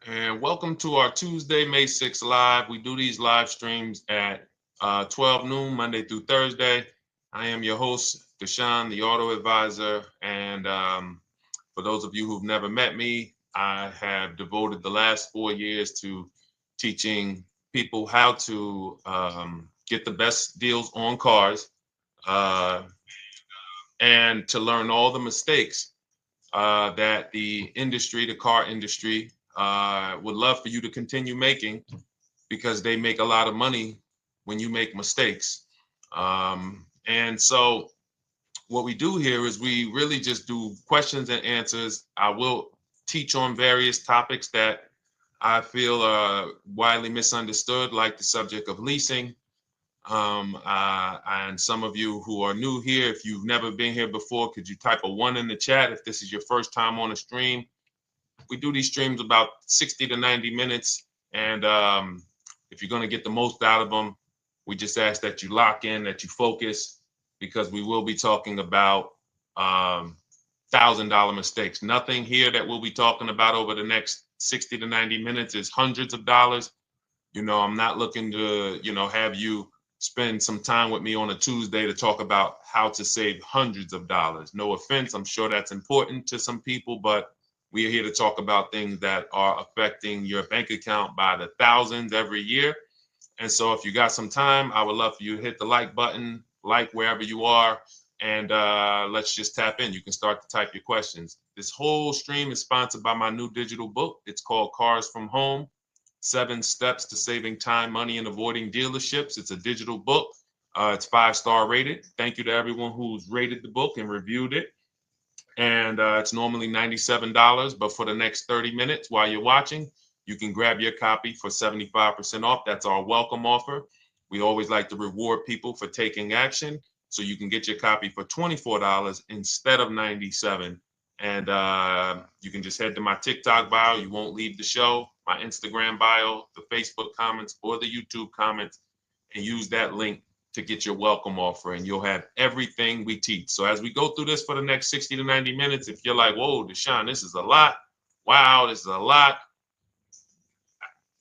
And welcome to our Tuesday, May 6th live. We do these live streams at 12 noon, Monday through Thursday. I am your host, Deshone the Auto Advisor. And for those of you who've never met me, I have devoted the last 4 years to teaching people how to get the best deals on cars uh, and to learn all the mistakes that the industry, the car industry, would love for you to continue making because they make a lot of money when you make mistakes. And so, what we do here is we really just do questions and answers. I will teach on various topics that I feel are widely misunderstood, like the subject of leasing. And some of you who are new here, if you've never been here before, could you type a one in the chat if this is your first time on a stream? We do these streams about 60 to 90 minutes. And if you're going to get the most out of them, we just ask that you lock in, that you focus, because we will be talking about $1,000 mistakes. Nothing here that we'll be talking about over the next 60 to 90 minutes is hundreds of dollars. I'm not looking to, have you spend some time with me on a Tuesday to talk about how to save hundreds of dollars. No offense, I'm sure that's important to some people, but we are here to talk about things that are affecting your bank account by the thousands every year. And so if you got some time, I would love for you to hit the like button, like wherever you are, and let's just tap in. You can start to type your questions. This whole stream is sponsored by my new digital book. It's called Cars from Home, 7 Steps to Saving Time, Money, and Avoiding Dealerships. It's a digital book. It's 5-star rated. Thank you to everyone who's rated the book and reviewed it. And it's normally $97, but for the next 30 minutes while you're watching, you can grab your copy for 75% off. That's our welcome offer. We always like to reward people for taking action. So you can get your copy for $24 instead of $97. And you can just head to my TikTok bio. You won't leave the show, my Instagram bio, the Facebook comments, or the YouTube comments, and use that link to get your welcome offer, and you'll have everything we teach. So as we go through this for the next 60 to 90 minutes, if you're like, whoa, Deshone, this is a lot. Wow, this is a lot.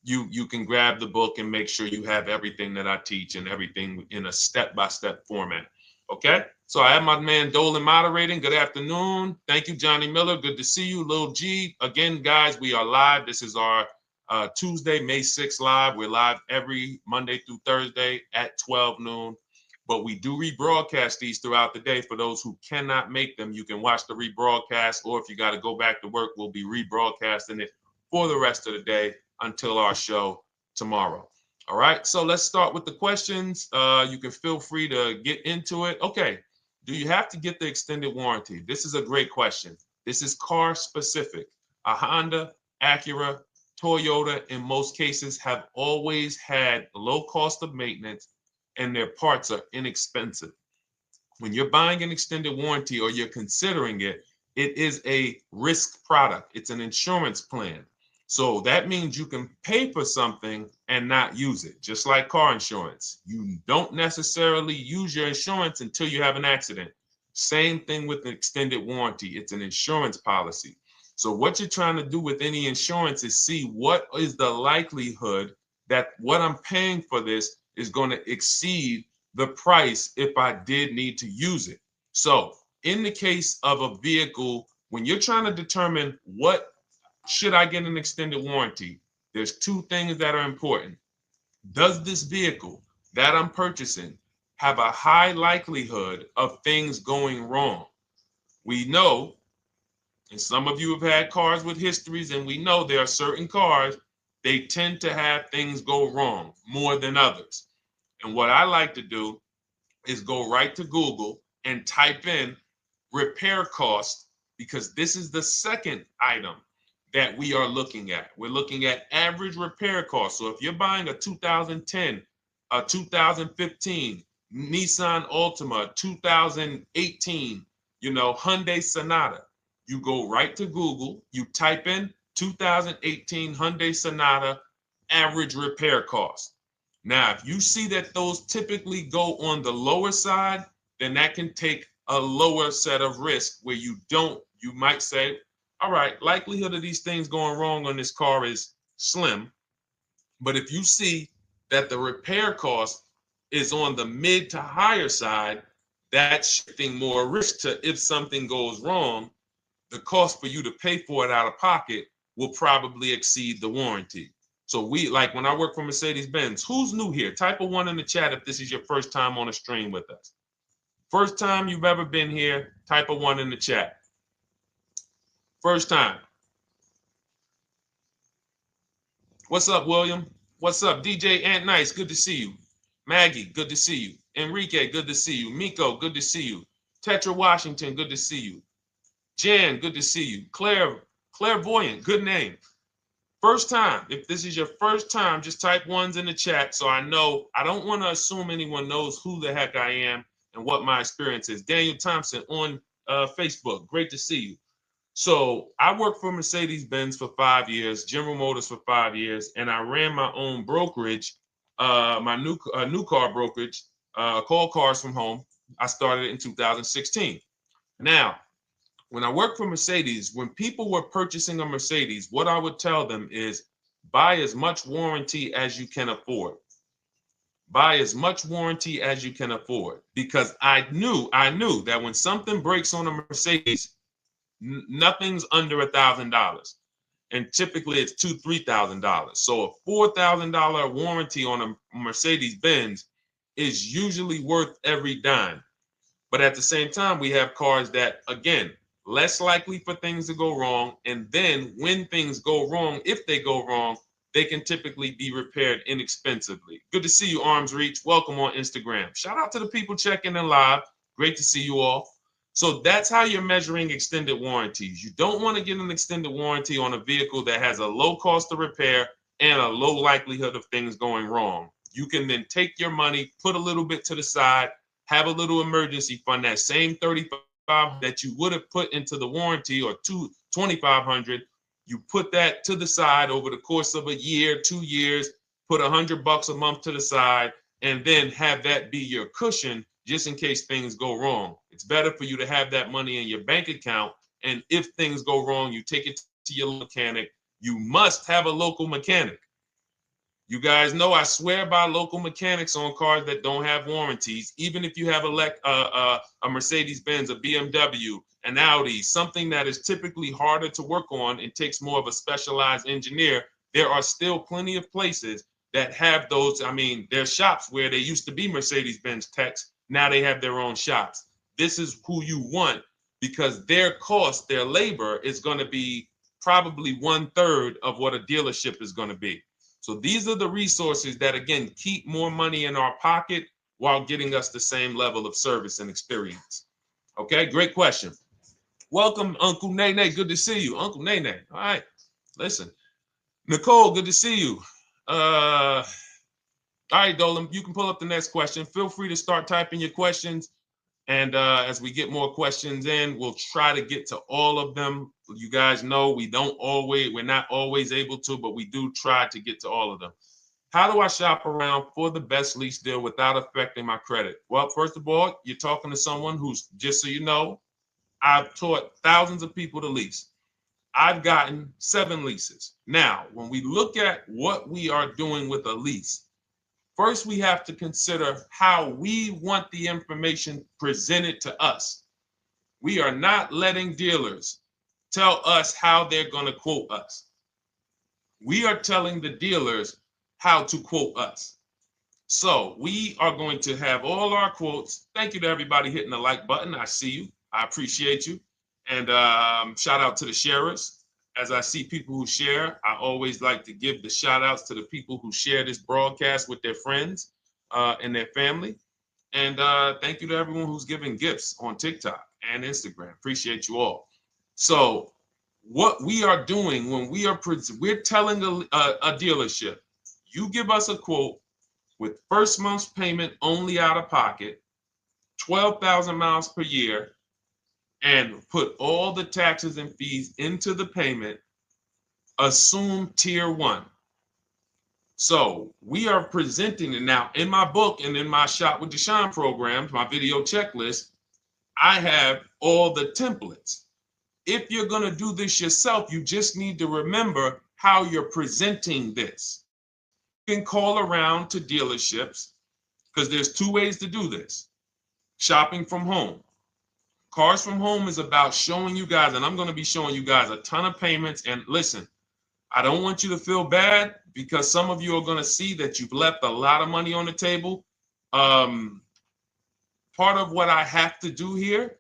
You can grab the book and make sure you have everything that I teach and everything in a step-by-step format. Okay? So I have my man Dolan moderating. Good afternoon. Thank you, Johnny Miller. Good to see you, Lil G. Again, guys, we are live. This is our Tuesday, May 6th live. We're live every Monday through Thursday at 12 noon. But we do rebroadcast these throughout the day. For those who cannot make them, you can watch the rebroadcast, or if you got to go back to work, we'll be rebroadcasting it for the rest of the day until our show tomorrow. All right, so let's start with the questions. You can feel free to get into it. Okay, do you have to get the extended warranty? This is a great question. This is car specific. A Honda, Acura, Toyota, in most cases, have always had low cost of maintenance and their parts are inexpensive. When you're buying an extended warranty or you're considering it, it is a risk product. It's an insurance plan. So that means you can pay for something and not use it, just like car insurance. You don't necessarily use your insurance until you have an accident. Same thing with an extended warranty. It's an insurance policy. So what you're trying to do with any insurance is see what is the likelihood that what I'm paying for this is going to exceed the price if I did need to use it. So in the case of a vehicle, when you're trying to determine what should I get an extended warranty, there's 2 things that are important. Does this vehicle that I'm purchasing have a high likelihood of things going wrong? We know, and some of you have had cars with histories, and we know there are certain cars, they tend to have things go wrong more than others. And what I like to do is go right to Google and type in repair cost, because this is the second item that we are looking at. We're looking at average repair cost. So if you're buying a 2010, a 2015 Nissan Altima, 2018, Hyundai Sonata, you go right to Google, you type in 2018 Hyundai Sonata average repair cost. Now, if you see that those typically go on the lower side, then that can take a lower set of risk where you might say, all right, likelihood of these things going wrong on this car is slim. But if you see that the repair cost is on the mid to higher side, that's shifting more risk to if something goes wrong, the cost for you to pay for it out of pocket will probably exceed the warranty. So we, like when I work for Mercedes-Benz, who's new here? Type a 1 in the chat if this is your first time on a stream with us. First time you've ever been here, type a 1 in the chat. First time. What's up, William? What's up, DJ Ant Nice? Good to see you. Maggie, good to see you. Enrique, good to see you. Miko, good to see you. Tetra Washington, good to see you. Jan, good to see you. Clairvoyant, good name. First time. If this is your first time, just type 1s in the chat so I know. I don't want to assume anyone knows who the heck I am and what my experience is. Daniel Thompson on Facebook. Great to see you. So I worked for Mercedes-Benz for 5 years, General Motors for 5 years, and I ran my own brokerage, my new car brokerage, called Cars from Home. I started it in 2016. Now, when I worked for Mercedes, when people were purchasing a Mercedes, what I would tell them is buy as much warranty as you can afford. Buy as much warranty as you can afford, because I knew that when something breaks on a Mercedes, nothing's under $1,000, and typically it's $2,000-$3,000. So a $4,000 warranty on a Mercedes-Benz is usually worth every dime. But at the same time, we have cars that, again, less likely for things to go wrong, and then when things go wrong, if they go wrong, they can typically be repaired inexpensively. Good to see you, Arms Reach. Welcome on Instagram. Shout out to the people checking in live. Great to see you all. So that's how you're measuring extended warranties. You don't want to get an extended warranty on a vehicle that has a low cost of repair and a low likelihood of things going wrong. You can then take your money, put a little bit to the side, have a little emergency fund, that same $3,500 that you would have put into the warranty, or $2,500, you put that to the side over the course of a year, 2 years, put $100 a month to the side, and then have that be your cushion just in case things go wrong. It's better for you to have that money in your bank account, and if things go wrong, you take it to your mechanic. You must have a local mechanic. You guys know I swear by local mechanics on cars that don't have warranties. Even if you have a Mercedes-Benz, a BMW, an Audi, something that is typically harder to work on and takes more of a specialized engineer, there are still plenty of places that have those. I mean, there's shops where they used to be Mercedes-Benz techs. Now they have their own shops. This is who you want, because their cost, their labor is going to be probably 1/3 of what a dealership is going to be. So these are the resources that, again, keep more money in our pocket while getting us the same level of service and experience. Okay, great question. Welcome, Uncle Nene. Good to see you. Uncle Nene. All right, listen. Nicole, good to see you. All right, Dolan, you can pull up the next question. Feel free to start typing your questions. And as we get more questions in, we'll try to get to all of them. You guys know we're not always able to, but we do try to get to all of them. How do I shop around for the best lease deal without affecting my credit? Well, first of all, you're talking to someone who's, just so you know, I've taught thousands of people to lease. I've gotten 7 leases. Now, when we look at what we are doing with a lease, first, we have to consider how we want the information presented to us. We are not letting dealers tell us how they're going to quote us. We are telling the dealers how to quote us. So we are going to have all our quotes. Thank you to everybody hitting the like button. I see you. I appreciate you. And shout out to the sharers. As I see people who share, I always like to give the shout outs to the people who share this broadcast with their friends and their family. And thank you to everyone who's giving gifts on TikTok and Instagram. Appreciate you all. So what we are doing when we're telling a dealership, you give us a quote with first month's payment only out of pocket, 12,000 miles per year, and put all the taxes and fees into the payment, assume tier 1. So we are presenting it now in my book and in my Shop with Deshone programs, my video checklist. I have all the templates. If you're going to do this yourself, you just need to remember how you're presenting this. You can call around to dealerships because there's two ways to do this. Shopping from home. Cars from home is about showing you guys, and I'm going to be showing you guys a ton of payments. And listen, I don't want you to feel bad because some of you are going to see that you've left a lot of money on the table. Part of what I have to do here,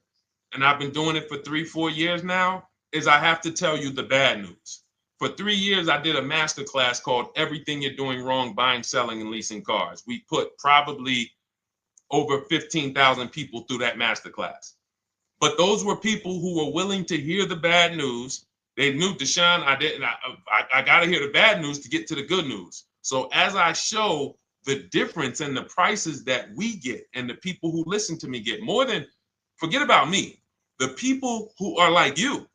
and I've been doing it for 3-4 years now, is I have to tell you the bad news. For 3 years, I did a masterclass called Everything You're Doing Wrong Buying, Selling, and Leasing Cars. We put probably over 15,000 people through that masterclass. But those were people who were willing to hear the bad news. They knew, Deshone, I got to hear the bad news to get to the good news. So as I show the difference in the prices that we get and the people who listen to me get, more than, forget about me, the people who are like you,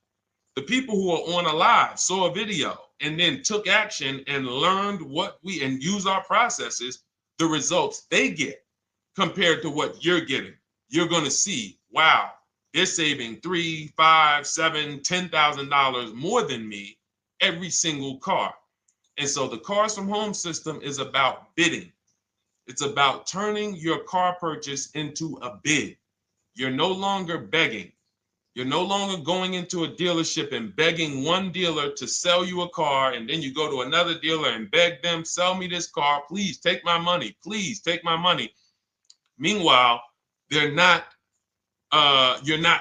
the people who are on a live, saw a video, and then took action and learned and use our processes, the results they get compared to what you're getting. You're going to see, wow, they're saving $3,000, $5,000, $7,000, $10,000 more than me every single car. And so the Cars from Home system is about bidding. It's about turning your car purchase into a bid. You're no longer begging. You're no longer going into a dealership and begging one dealer to sell you a car, and then you go to another dealer and beg them, sell me this car, please take my money, please take my money. Meanwhile, you're not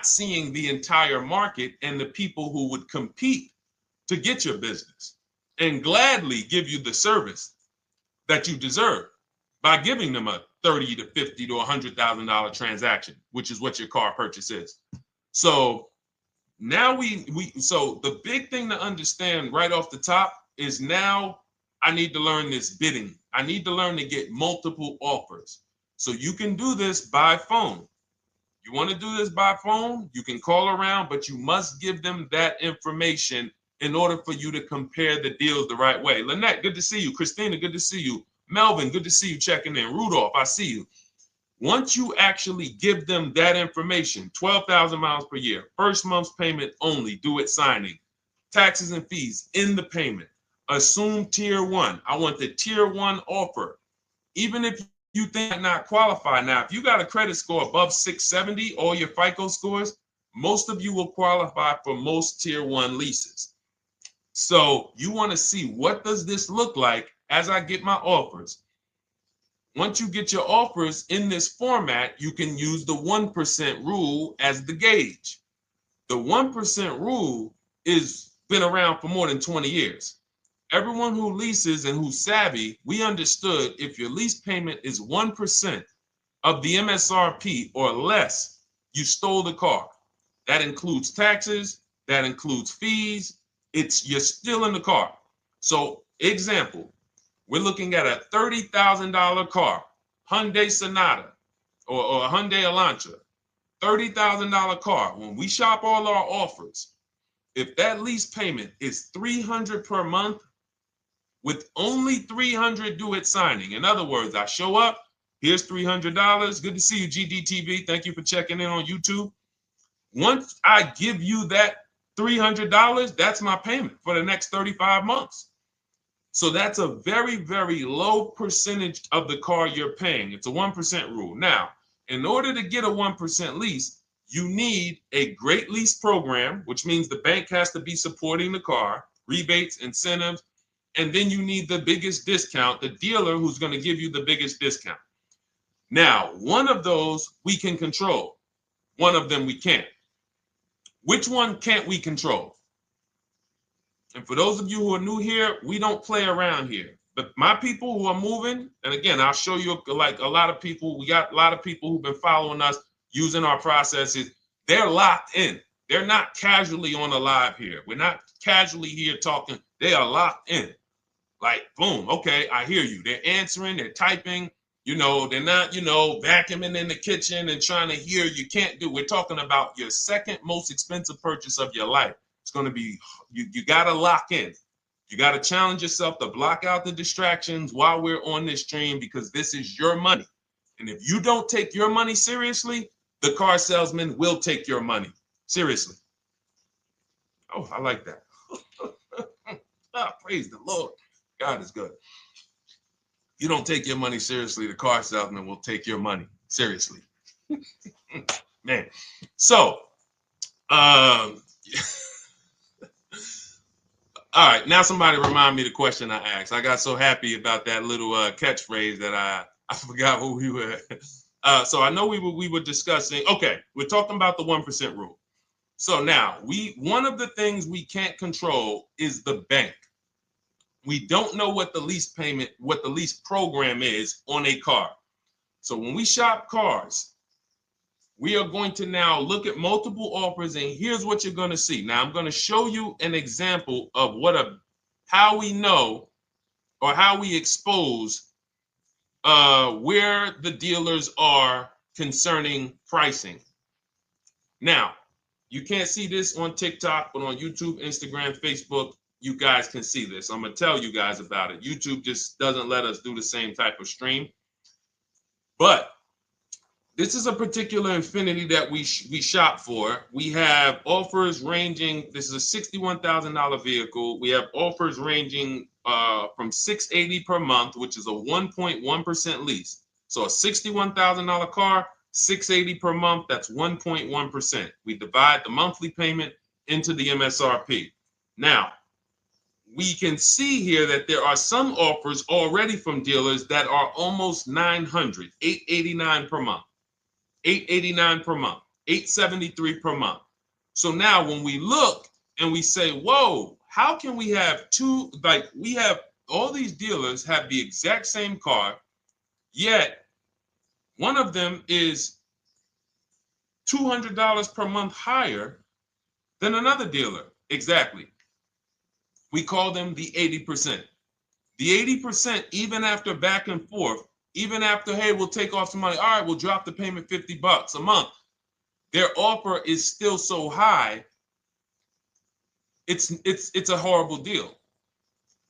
seeing the entire market and the people who would compete to get your business and gladly give you the service that you deserve by giving them a $30,000 to $50,000 to $100,000 transaction, which is what your car purchase is. So now so the big thing to understand right off the top is now I need to learn this bidding. I need to learn to get multiple offers. So you can do this by phone. You want to do this by phone, you can call around, but you must give them that information in order for you to compare the deals the right way. Lynette, good to see you. Christina, good to see you. Melvin, good to see you checking in. Rudolph, I see you. Once you actually give them that information, 12,000 miles per year, first month's payment only, due at signing, taxes and fees in the payment, assume tier one. I want the tier one offer. Even if you think might not qualify. Now, if you got a credit score above 670, all your FICO scores, most of you will qualify for most tier one leases. So you want to see, what does this look like as I get my offers? Once you get your offers in this format, you can use the 1% rule as the gauge. The 1% rule is been around for more than 20 years. Everyone who leases and who's savvy, we understood if your lease payment is 1% of the MSRP or less, you stole the car. That includes taxes, that includes fees. You're still in the car. So example, we're looking at a $30,000 car, Hyundai Sonata or a Hyundai Elantra, $30,000 car. When we shop all our offers, if that lease payment is $300 per month, with only $300 due at signing. In other words, I show up, here's $300. Good to see you, GDTV. Thank you for checking in on YouTube. Once I give you that $300, that's my payment for the next 35 months. So that's a very, very low percentage of the car you're paying. It's a 1% rule. Now, in order to get a 1% lease, you need a great lease program, which means the bank has to be supporting the car, rebates, incentives, and then you need the biggest discount, the dealer who's going to give you the biggest discount. Now, one of those we can control. One of them we can't. Which one can't we control? And for those of you who are new here, we don't play around here. But my people who are moving, and again, I'll show you, like a lot of people, we got a lot of people who've been following us, using our processes. They're locked in. They're not casually on the live here. We're not casually here talking. They are locked in. Like, boom, okay, I hear you. They're answering, they're typing, they're not, vacuuming in the kitchen and trying to hear. You can't do. We're talking about your second most expensive purchase of your life. It's going to be, you got to lock in. You got to challenge yourself to block out the distractions while we're on this stream, because this is your money. And if you don't take your money seriously, the car salesman will take your money seriously. Oh, I like that. Ah, praise the Lord. God is good. You don't take your money seriously, the car salesman will take your money seriously. Man. So, um, all right, now somebody remind me the question I asked. I got so happy about that little catchphrase that I forgot who we were. So I know we were discussing. Okay, we're talking about the 1% rule. So now one of the things we can't control is the bank. We don't know what the lease payment, what the lease program is on a car. So when we shop cars, we are going to now look at multiple offers, and here's what you're going to see. Now I'm going to show you an example of how we know or how we expose where the dealers are concerning pricing. Now, you can't see this on TikTok, but on YouTube, Instagram, Facebook, you guys can see this. I'm going to tell you guys about it. YouTube just doesn't let us do the same type of stream. But this is a particular Infinity that we shop for. We have offers ranging, this is a $61,000 vehicle. We have offers ranging from $680 per month, which is a 1.1% lease. So a $61,000 car, $680 per month, that's 1.1%. We divide the monthly payment into the MSRP. Now, we can see here that there are some offers already from dealers that are almost $900, $889 per month. $889 per month, $873 per month. So now when we look and we say, whoa, how can we have we have all these dealers have the exact same car, yet one of them is $200 per month higher than another dealer. Exactly. We call them the 80%. The 80%, even after back and forth, even after, hey, we'll take off some money. All right, we'll drop the payment $50 a month. Their offer is still so high. It's a horrible deal.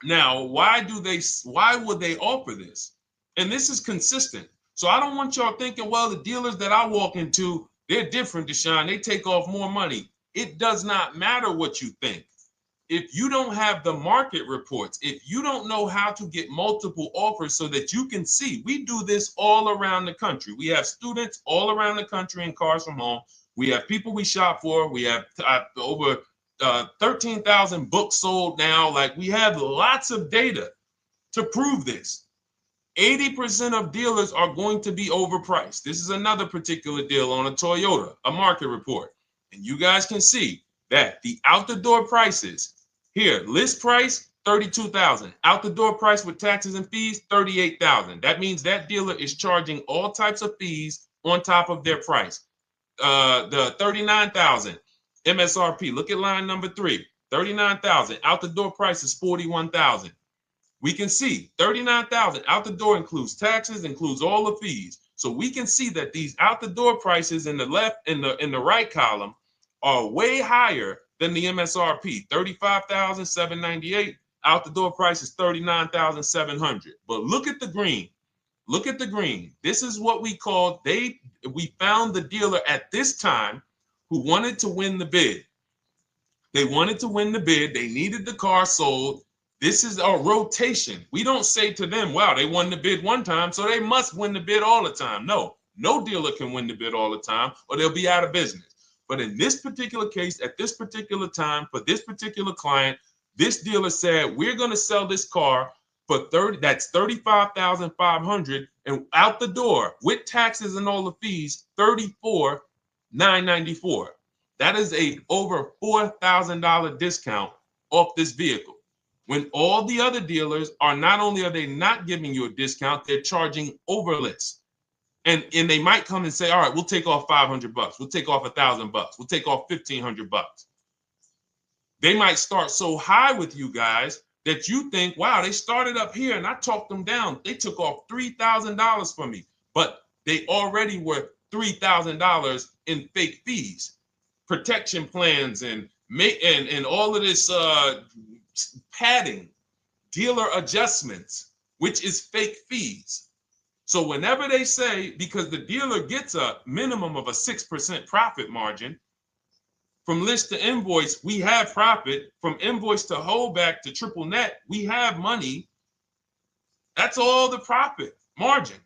Now, why would they offer this? And this is consistent. So I don't want y'all thinking, well, the dealers that I walk into, they're different, Deshone. They take off more money. It does not matter what you think. If you don't have the market reports, if you don't know how to get multiple offers so that you can see, we do this all around the country. We have students all around the country in Cars from Home. We have people we shop for. We have over 13,000 books sold now. Like, we have lots of data to prove this. 80% of dealers are going to be overpriced. This is another particular deal on a Toyota, a market report. And you guys can see that the out-the-door prices here, list price, $32,000. Out-the-door price with taxes and fees, $38,000. That means that dealer is charging all types of fees on top of their price. The $39,000 MSRP. Look at line number 3. $39,000. Out-the-door price is $41,000. We can see $39,000 out the door includes taxes, includes all the fees. So we can see that these out the door prices in the left, in the right column, are way higher than the MSRP. $35,798. Out the door price is $39,700. But look at the green. Look at the green. This is what we call we found the dealer at this time who wanted to win the bid. They wanted to win the bid. They needed the car sold. This is a rotation. We don't say to them, wow, they won the bid one time, so they must win the bid all the time. No dealer can win the bid all the time, or they'll be out of business. But in this particular case, at this particular time, for this particular client, this dealer said, we're going to sell this car for that's $35,500, and out the door with taxes and all the fees, $34,994. That is a over $4,000 discount off this vehicle. When all the other dealers are not only are they not giving you a discount, they're charging over list. And they might come and say, all right, we'll take off $500. We'll take off $1,000. We'll take off $1,500. They might start so high with you guys that you think, wow, they started up here and I talked them down. They took off $3,000 from me, but they already were $3,000 in fake fees, protection plans, and all of this padding, dealer adjustments, which is fake fees. So whenever they say, because the dealer gets a minimum of a 6% profit margin From list to invoice, we have profit. From invoice to holdback to triple net, we have money. That's all the profit margin.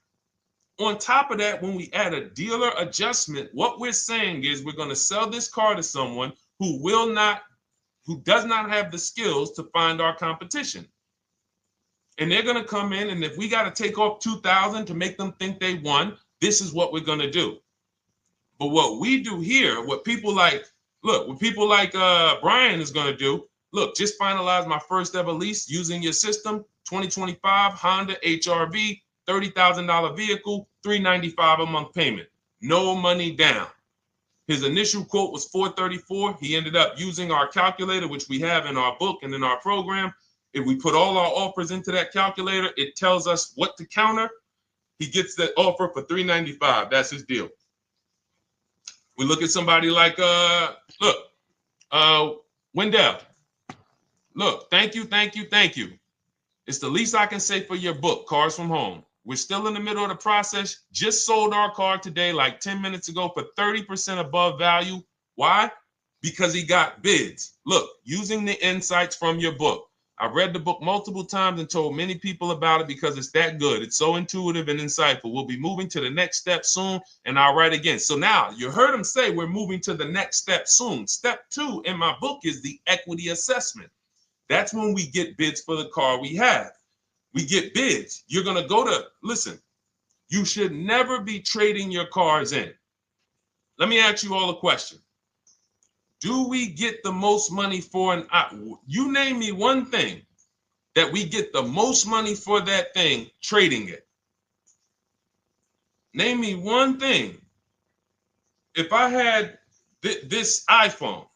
On top of that, when we add a dealer adjustment, what we're saying is we're going to sell this car to someone who does not have the skills to find our competition. And they're going to come in, and if we got to take off $2,000 to make them think they won, this is what we're going to do. But what we do here, what people like Brian is going to do, look, just finalize my first ever lease using your system, 2025 Honda HRV, $30,000 vehicle, $395 a month payment, no money down. His initial quote was $434. He ended up using our calculator, which we have in our book and in our program. If we put all our offers into that calculator, it tells us what to counter. He gets that offer for $395. That's his deal. We look at somebody like Wendell. Look, thank you. It's the least I can say for your book, Cars from Home. We're still in the middle of the process. Just sold our car today, like 10 minutes ago, for 30% above value. Why? Because he got bids. Look, using the insights from your book. I've read the book multiple times and told many people about it because it's that good. It's so intuitive and insightful. We'll be moving to the next step soon, and I'll write again. So now you heard him say we're moving to the next step soon. Step 2 in my book is the equity assessment. That's when we get bids for the car we have. We get bids. You're going to go to, listen, you should never be trading your cars in. Let me ask you all a question. Do we get the most money for you name me one thing that we get the most money for that thing trading it. Name me one thing. If I had this iPhone,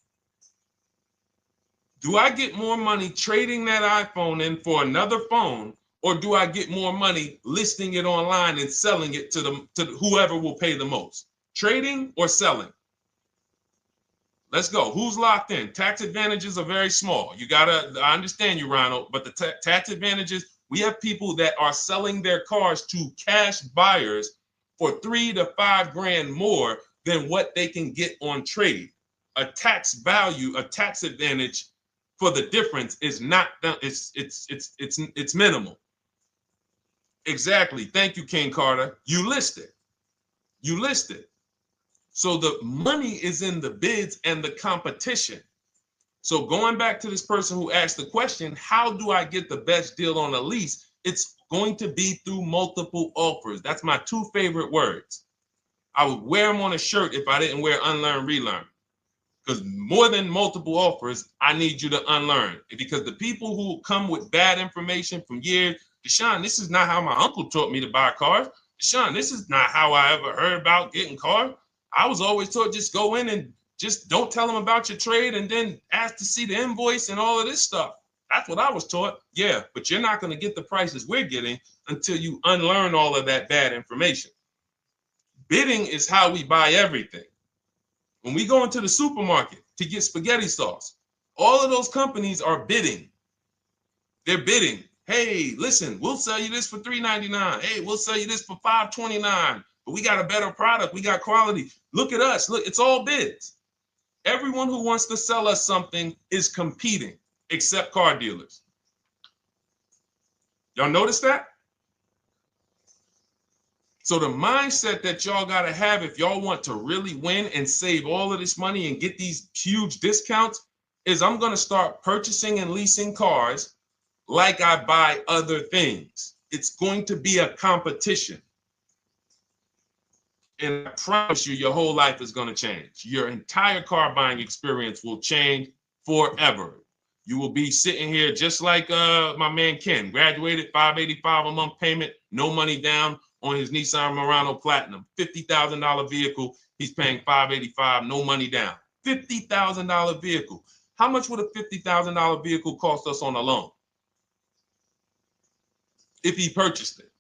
do I get more money trading that iPhone in for another phone, or do I get more money listing it online and selling it to whoever will pay the most? Trading or selling? Let's go. Who's locked in? Tax advantages are very small. I understand you, Ronald, but the tax advantages, we have people that are selling their cars to cash buyers for $3,000 to $5,000 more than what they can get on trade. A tax advantage for the difference is not, it's minimal. Exactly. Thank you, King Carter. You listed. So the money is in the bids and the competition. So going back to this person who asked the question, how do I get the best deal on a lease? It's going to be through multiple offers. That's my 2 favorite words. I would wear them on a shirt if I didn't wear unlearn, relearn. Because more than multiple offers, I need you to unlearn. Because the people who come with bad information from years, Deshone, this is not how my uncle taught me to buy cars. Deshone, this is not how I ever heard about getting cars. I was always taught just go in and just don't tell them about your trade and then ask to see the invoice and all of this stuff. That's what I was taught. Yeah, but you're not going to get the prices we're getting until you unlearn all of that bad information. Bidding is how we buy everything. When we go into the supermarket to get spaghetti sauce, all of those companies are bidding. They're bidding. Hey, listen, we'll sell you this for $3.99. Hey, we'll sell you this for $5.29. But we got a better product. We got quality. Look at us. Look, it's all bids. Everyone who wants to sell us something is competing, except car dealers. Y'all notice that? So the mindset that y'all got to have if y'all want to really win and save all of this money and get these huge discounts is I'm going to start purchasing and leasing cars like I buy other things. It's going to be a competition. And I promise you, your whole life is going to change. Your entire car buying experience will change forever. You will be sitting here just like my man Ken, graduated, $585 a month payment, no money down on his Nissan Murano Platinum, $50,000 vehicle. He's paying $585, no money down. $50,000 vehicle. How much would a $50,000 vehicle cost us on a loan if he purchased it?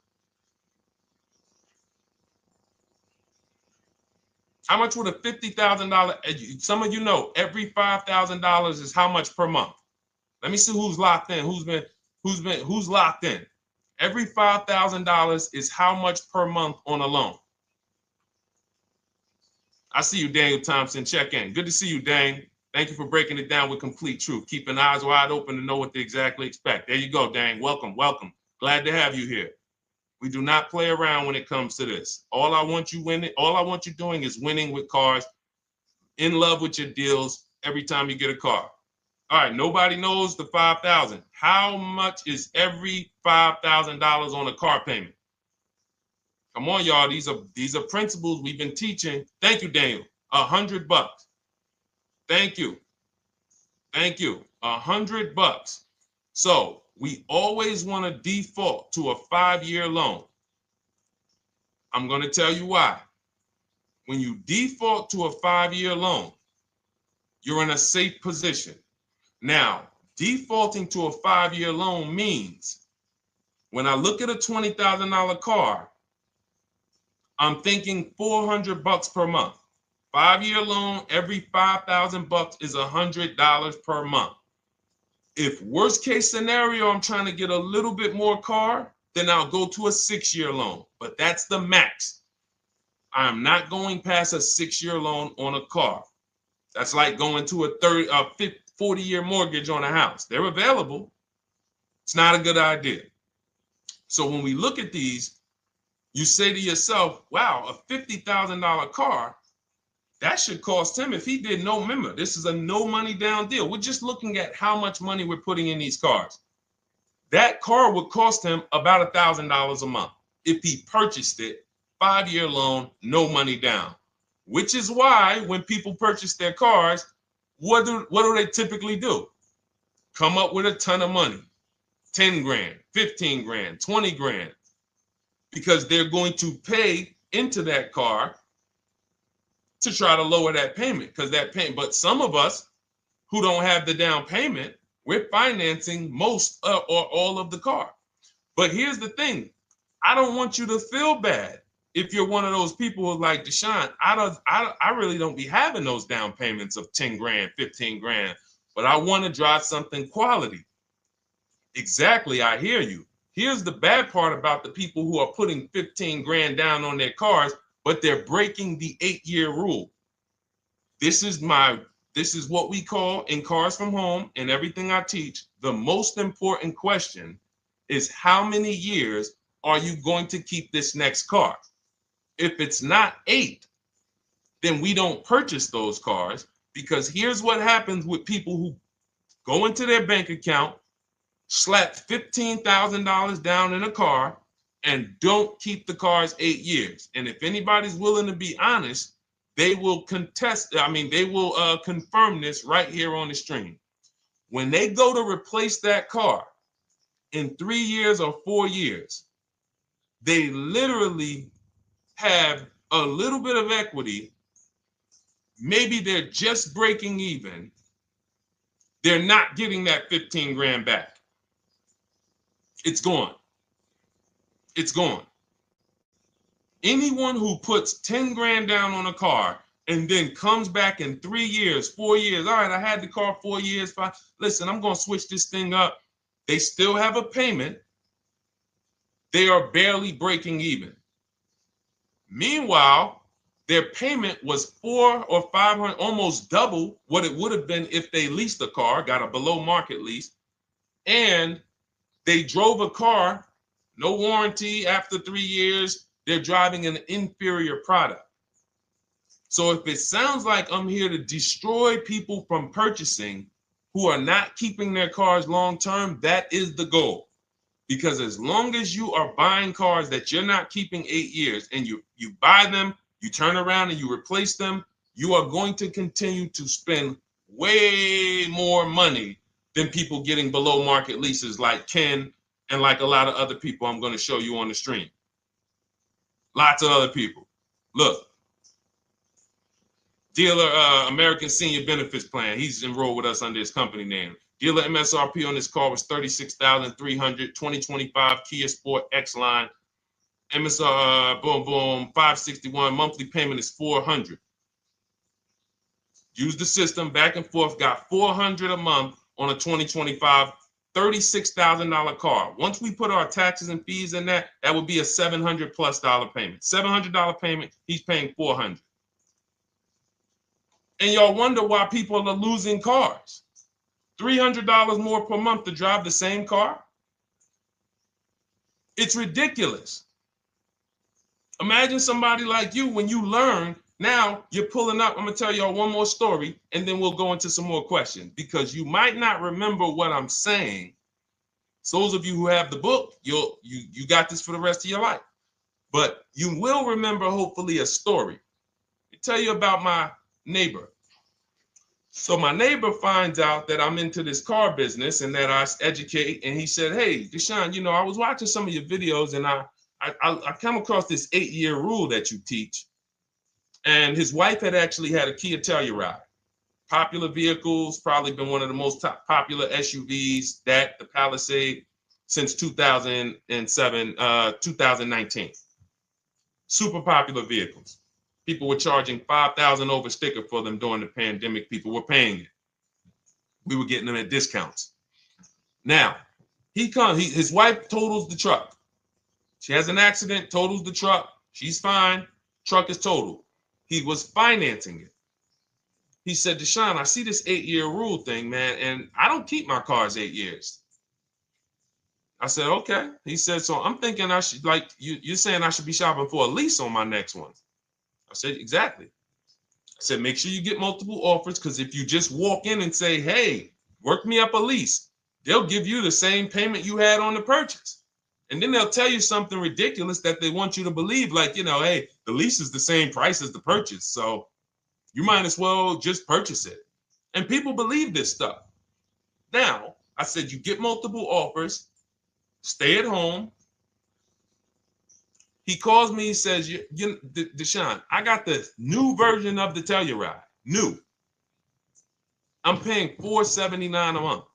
How much would a $50,000? Some of you know every $5,000 is how much per month. Let me see who's locked in. Who's locked in? Every $5,000 is how much per month on a loan. I see you, Daniel Thompson. Check in. Good to see you, Dane. Thank you for breaking it down with complete truth. Keeping eyes wide open to know what to exactly expect. There you go, Dang. Welcome, welcome. Glad to have you here. We do not play around when it comes to this. All I want you doing is winning with cars, in love with your deals every time you get a car. All right, nobody knows the $5,000. How much is every $5,000 on a car payment? Come on, y'all. These are principles we've been teaching. Thank you, Daniel. $100. Thank you. Thank you. $100. So we always want to default to a 5-year loan. I'm going to tell you why. When you default to a 5-year loan, you're in a safe position. Now, defaulting to a 5-year loan means when I look at a $20,000 car, I'm thinking $400 per month. 5-year loan, every $5,000 is $100 per month. If worst case scenario, I'm trying to get a little bit more car, then I'll go to a 6-year loan. But that's the max. I'm not going past a 6-year loan on a car. That's like going to a 40-year mortgage on a house. They're available. It's not a good idea. So when we look at these, you say to yourself, wow, a $50,000 car, that should cost him, if he did no, remember, this is a no money down deal. We're just looking at how much money we're putting in these cars. That car would cost him about $1,000 a month if he purchased it, 5-year loan, no money down. Which is why when people purchase their cars, what do they typically do? Come up with a ton of money, 10 grand, 15 grand, 20 grand, because they're going to pay into that car to try to lower that payment, because that payment. But some of us who don't have the down payment, we're financing most or all of the car. But here's the thing. I don't want you to feel bad if you're one of those people who's like, Deshone, I really don't be having those down payments of 10 grand, 15 grand, but I want to drive something quality. Exactly, I hear you. Here's the bad part about the people who are putting 15 grand down on their cars, but they're breaking the 8-year rule. This is what we call in Cars from Home and everything I teach. The most important question is how many years are you going to keep this next car? If it's not 8, then we don't purchase those cars, because here's what happens with people who go into their bank account, slap $15,000 down in a car, and don't keep the cars 8 years. And if anybody's willing to be honest, they will confirm this right here on the stream. When they go to replace that car in 3 years or 4 years, they literally have a little bit of equity. Maybe they're just breaking even. They're not getting that 15 grand back. It's gone. It's gone. Anyone who puts 10 grand down on a car and then comes back in 3 years, 4 years, all right, I had the car 4 years, 5. Listen, I'm going to switch this thing up. They still have a payment. They are barely breaking even. Meanwhile, their payment was $400 or $500, almost double what it would have been if they leased a car, got a below market lease, and they drove a car, no warranty after 3 years. They're driving an inferior product. So if it sounds like I'm here to destroy people from purchasing who are not keeping their cars long term, that is the goal. Because as long as you are buying cars that you're not keeping 8 years, and you buy them, you turn around and you replace them, you are going to continue to spend way more money than people getting below market leases like Ken and like a lot of other people I'm going to show you on the stream. Lots of other people. Look, dealer American Senior Benefits Plan. He's enrolled with us under his company name. Dealer MSRP on this car was $36,300. 2025 Kia Sport X line. MSR boom boom 561. Monthly payment is $400. Use the system back and forth. Got $400 a month on a 2025 $36,000 car. Once we put our taxes and fees in that would be a $700+ payment. $700 payment. He's paying $400. And y'all wonder why people are losing cars. $300 more per month to drive the same car? It's ridiculous. Imagine somebody like you, when you learn, now you're pulling up. I'm going to tell y'all one more story, and then we'll go into some more questions, because you might not remember what I'm saying. So those of you who have the book, you got this for the rest of your life. But you will remember, hopefully, a story. I tell you about my neighbor. So my neighbor finds out that I'm into this car business and that I educate. And he said, hey, Deshone, I was watching some of your videos, and I come across this 8-year rule that you teach. And his wife had actually had a Kia Telluride. Popular vehicles, probably been one of the most popular SUVs, the Palisade, since 2007, 2019. Super popular vehicles. People were charging $5,000 over sticker for them during the pandemic. People were paying it. We were getting them at discounts. Now, his wife totals the truck. She has an accident, totals the truck. She's fine. Truck is totaled. He was financing it. He said, Deshone, I see this 8-year rule thing, man, and I don't keep my cars 8 years. I said, okay. He said, so I'm thinking I should, like, you're saying I should be shopping for a lease on my next one. I said, exactly. I said, make sure you get multiple offers, because if you just walk in and say, hey, work me up a lease, they'll give you the same payment you had on the purchase. And then they'll tell you something ridiculous that they want you to believe, like, hey, the lease is the same price as the purchase, so you might as well just purchase it. And people believe this stuff. Now, I said, you get multiple offers, stay at home. He calls me, he says, Deshone, I got the new version of the Telluride, new. I'm paying $479 a month.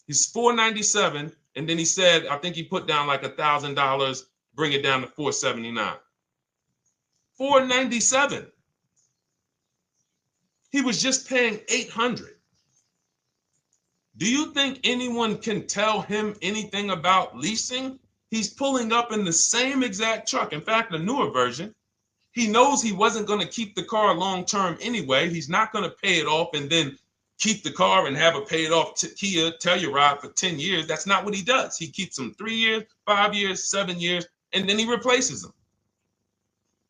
He's $497, and then he said, I think he put down like $1,000, bring it down to $479. $497. He was just paying $800. Do you think anyone can tell him anything about leasing? He's pulling up in the same exact truck. In fact, the newer version. He knows he wasn't going to keep the car long term anyway. He's not going to pay it off and then keep the car and have a paid off Kia Telluride for 10 years. That's not what he does. He keeps them 3 years, 5 years, 7 years, and then he replaces them.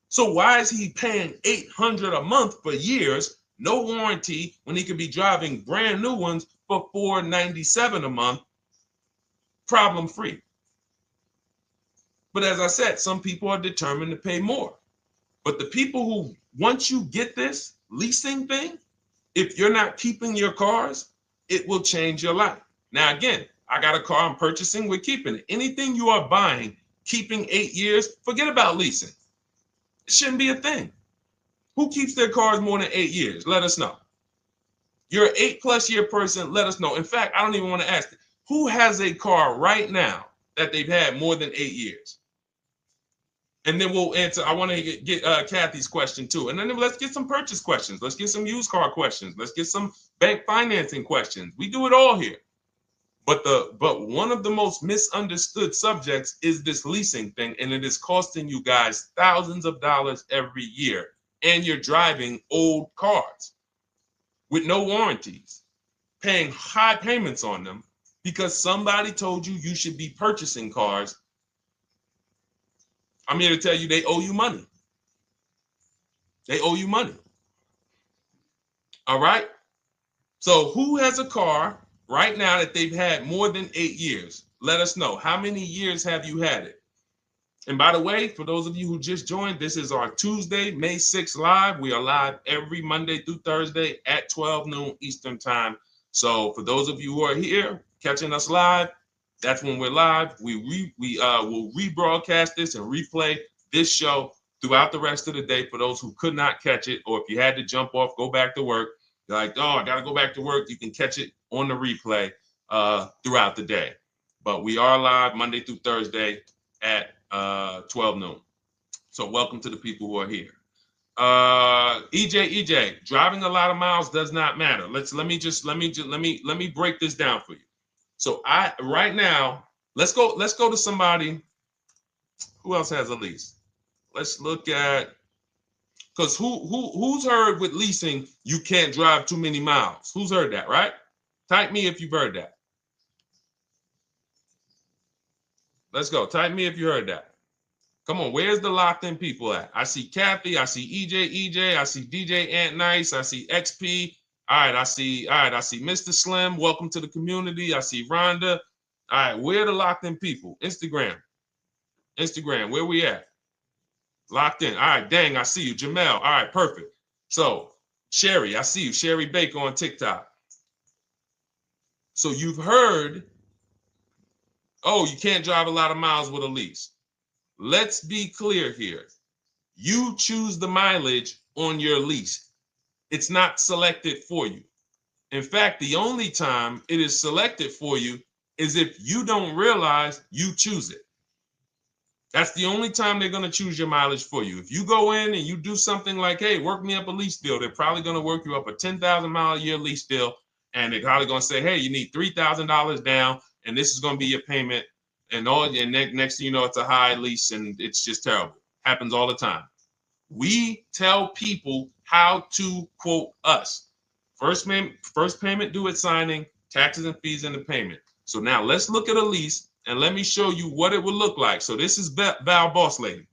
So why is he paying $800 a month for years, no warranty, when he could be driving brand new ones for $497 a month, problem free? But as I said, some people are determined to pay more. But the people who, once you get this leasing thing, if you're not keeping your cars, it will change your life. Now, again, I got a car I'm purchasing, we're keeping it. Anything you are buying, keeping 8 years, forget about leasing. It shouldn't be a thing. Who keeps their cars more than 8 years? Let us know. You're an 8+ year person, let us know. In fact, I don't even want to ask, who has a car right now that they've had more than 8 years? And then we'll answer. I want to get Kathy's question too. And then let's get some purchase questions. Let's get some used car questions. Let's get some bank financing questions. We do it all here. But one of the most misunderstood subjects is this leasing thing, and it is costing you guys thousands of dollars every year. And you're driving old cars with no warranties, paying high payments on them because somebody told you you should be purchasing cars. I'm here to tell you they owe you money. They owe you money. All right? So who has a car right now that they've had more than 8 years? Let us know. How many years have you had it? And by the way, for those of you who just joined, this is our Tuesday, May 6th live. We are live every Monday through Thursday at 12 noon Eastern time. So for those of you who are here catching us live, that's when we're live. We will rebroadcast this and replay this show throughout the rest of the day for those who could not catch it, or if you had to jump off, go back to work. You're like, oh, I got to go back to work. You can catch it on the replay throughout the day. But we are live Monday through Thursday at 12 noon. So welcome to the people who are here. EJ, driving a lot of miles does not matter. Let me break this down for you. So right now, let's go to somebody who else has a lease. Let's look at Because who's heard with leasing, you can't drive too many miles? Who's heard that, right? Type me if you've heard that. Let's go. Type me if you heard that. Come on, where's the locked in people at? I see Kathy, I see EJ, I see DJ Ant Nice, I see XP. All right, I see Mr. Slim. Welcome to the community. I see Rhonda. All right, where are the locked in people? Instagram, where we at? Locked in. All right, dang, I see you. Jamel. All right, perfect. So, Sherry, I see you. Sherry Baker on TikTok. So you've heard, oh, you can't drive a lot of miles with a lease. Let's be clear here. You choose the mileage on your lease. It's not selected for you. In fact, the only time it is selected for you is if you don't realize you choose it. That's the only time they're going to choose your mileage for you. If you go in and you do something like, hey, work me up a lease deal, they're probably going to work you up a 10,000 mile a year lease deal. And they're probably going to say, hey, you need $3,000 down, and this is going to be your payment. And next thing you know, it's a high lease, and it's just terrible. Happens all the time. We tell people how to quote us. First payment due at signing, taxes and fees in the payment. So now let's look at a lease, and let me show you what it would look like. So this is Val Boss Lady.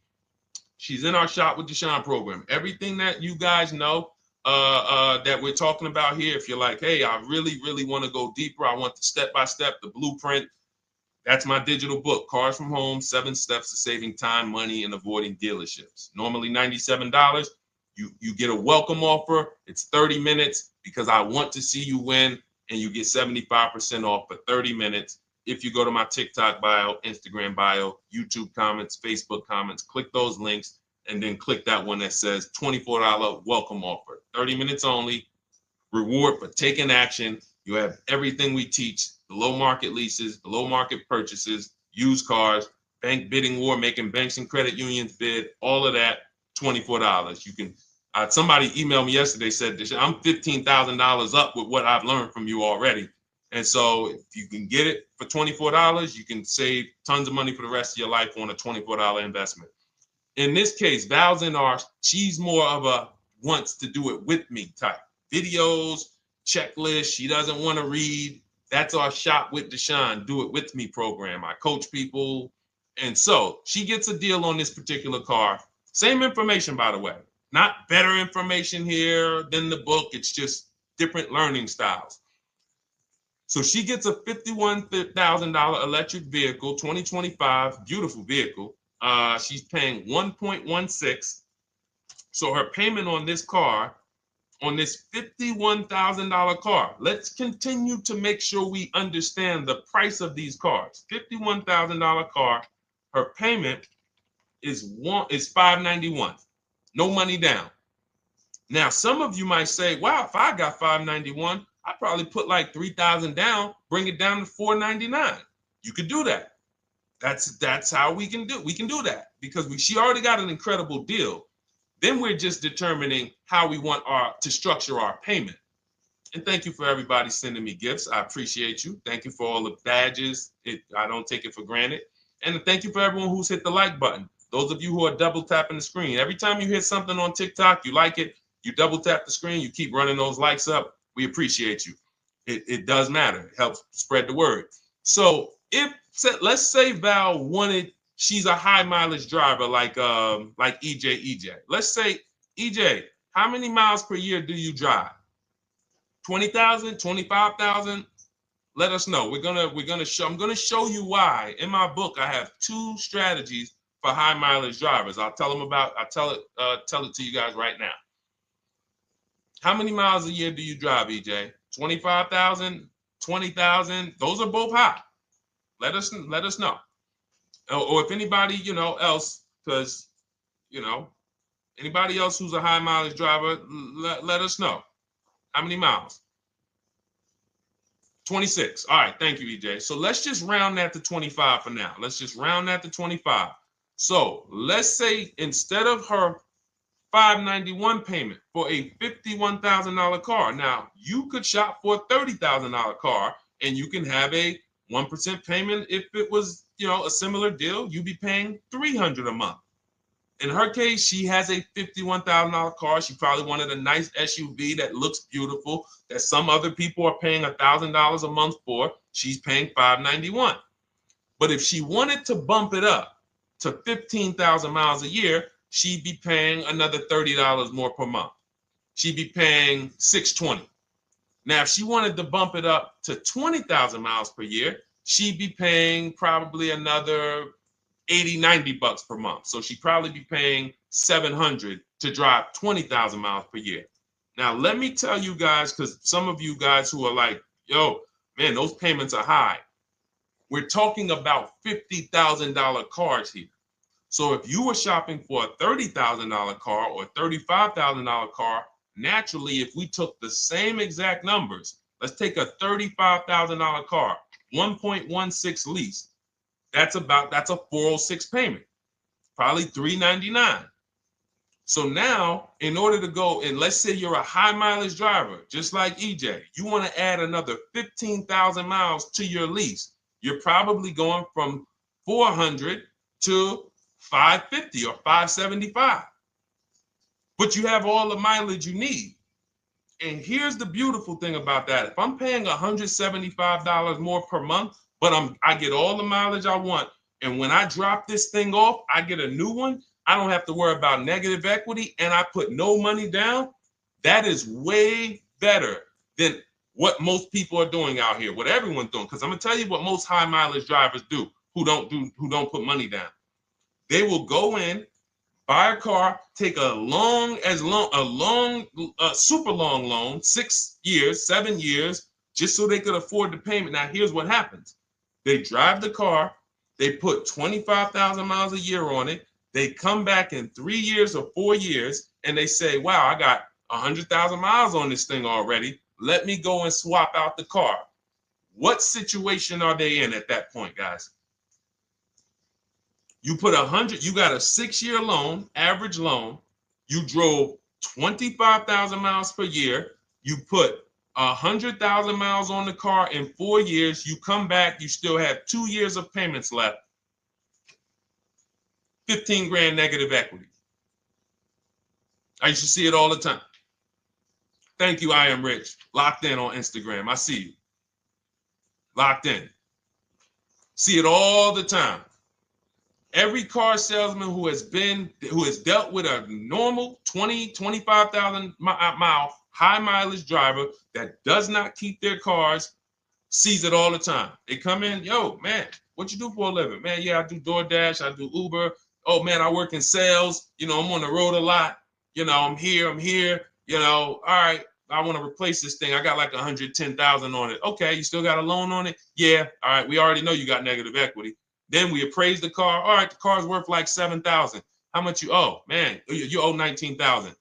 She's in our Shop with Deshone program. Everything that you guys know that we're talking about here, if you're like, hey, I really, really want to go deeper, I want the step-by-step, the blueprint, that's my digital book, Cars from Home, 7 Steps to Saving Time, Money, and Avoiding Dealerships. Normally $97. You get a welcome offer. It's 30 minutes because I want to see you win, and you get 75% off for 30 minutes. If you go to my TikTok bio, Instagram bio, YouTube comments, Facebook comments, click those links, and then click that one that says $24 welcome offer. 30 minutes only, reward for taking action. You have everything we teach, the low market leases, the low market purchases, used cars, bank bidding war, making banks and credit unions bid, all of that, $24. You can, somebody emailed me yesterday, said, I'm $15,000 up with what I've learned from you already. And so if you can get it for $24, you can save tons of money for the rest of your life on a $24 investment. In this case, Val's in our, she's more of a wants to do it with me type. Videos, checklist, she doesn't want to read. That's our Shop with Deshone, do it with me program. I coach people. And so she gets a deal on this particular car. Same information, by the way. Not better information here than the book. It's just different learning styles. So she gets a $51,000 electric vehicle, 2025, beautiful vehicle. She's paying 1.16. So her payment on this car, on this $51,000 car, let's continue to make sure we understand the price of these cars. $51,000 car, her payment is $591. No money down. Now, some of you might say, wow, if I got $591, I'd probably put like $3,000 down, bring it down to $499. You could do that. That's how we can do. We can do that because she already got an incredible deal. Then we're just determining how we want to structure our payment. And thank you for everybody sending me gifts. I appreciate you. Thank you for all the badges. I don't take it for granted. And thank you for everyone who's hit the like button. Those of you who are double tapping the screen. Every time you hit something on TikTok, you like it, you double tap the screen, you keep running those likes up. We appreciate you. It does matter. It helps spread the word. So let's say Val wanted, she's a high mileage driver like EJ. Let's say, EJ, how many miles per year do you drive? 20,000, 25,000? Let us know. I'm gonna show you why. In my book, I have 2 strategies for high mileage drivers. I'll tell it to you guys right now. How many miles a year do you drive, EJ? 25,000, 20,000? Those are both high. Let us know. Or if anybody, else, because, anybody else who's a high mileage driver, let us know. How many miles? 26. All right. Thank you, EJ. So let's just round that to 25 for now. Let's just round that to 25. So let's say instead of her $591 payment for a $51,000 car, now you could shop for a $30,000 car and you can have a 1% payment. If it was, a similar deal, you'd be paying $300 a month. In her case, she has a $51,000 car. She probably wanted a nice SUV that looks beautiful, that some other people are paying $1,000 a month for. She's paying $591. But if she wanted to bump it up to 15,000 miles a year, she'd be paying another $30 more per month. She'd be paying $620. Now, if she wanted to bump it up to 20,000 miles per year, she'd be paying probably another 80, 90 bucks per month. So she'd probably be paying 700 to drive 20,000 miles per year. Now, let me tell you guys, because some of you guys who are like, yo, man, those payments are high. We're talking about $50,000 cars here. So if you were shopping for a $30,000 car or a $35,000 car, naturally, if we took the same exact numbers, let's take a $35,000 car, 1.16 lease. That's a 406 payment, probably $399. So now, in order to go, and let's say you're a high mileage driver, just like EJ, you want to add another 15,000 miles to your lease. You're probably going from 400 to 550 or 575. But you have all the mileage you need. And here's the beautiful thing about that. If I'm paying $175 more per month, but I get all the mileage I want, and when I drop this thing off, I get a new one, I don't have to worry about negative equity, and I put no money down. That is way better than what most people are doing out here, what everyone's doing. Because I'm gonna tell you what most high mileage drivers do who don't put money down. They will go in, buy a car, take a super long loan, 6 years, 7 years, just so they could afford the payment. Now, here's what happens. They drive the car, they put 25,000 miles a year on it. They come back in 3 years or 4 years, and they say, wow, I got 100,000 miles on this thing already. Let me go and swap out the car. What situation are they in at that point, guys? You put 100, you got a 6-year loan, average loan. You drove 25,000 miles per year. You put 100,000 miles on the car in 4 years. You come back, you still have 2 years of payments left. 15 grand negative equity. I used to see it all the time. Thank you, I am rich. Locked in on Instagram. I see you. Locked in. See it all the time. Every car salesman who has dealt with a normal 25,000 mile high mileage driver that does not keep their cars sees it all the time. They come in, yo, man, what you do for a living? Man, yeah, I do DoorDash, I do Uber. Oh man, I work in sales. You know, I'm on the road a lot. You know, I'm here. You know, all right, I want to replace this thing. I got like 110,000 on it. Okay, you still got a loan on it? Yeah. All right, we already know you got negative equity. Then we appraise the car. All right, the car's worth like 7,000. How much you owe? Man, you owe 19,000.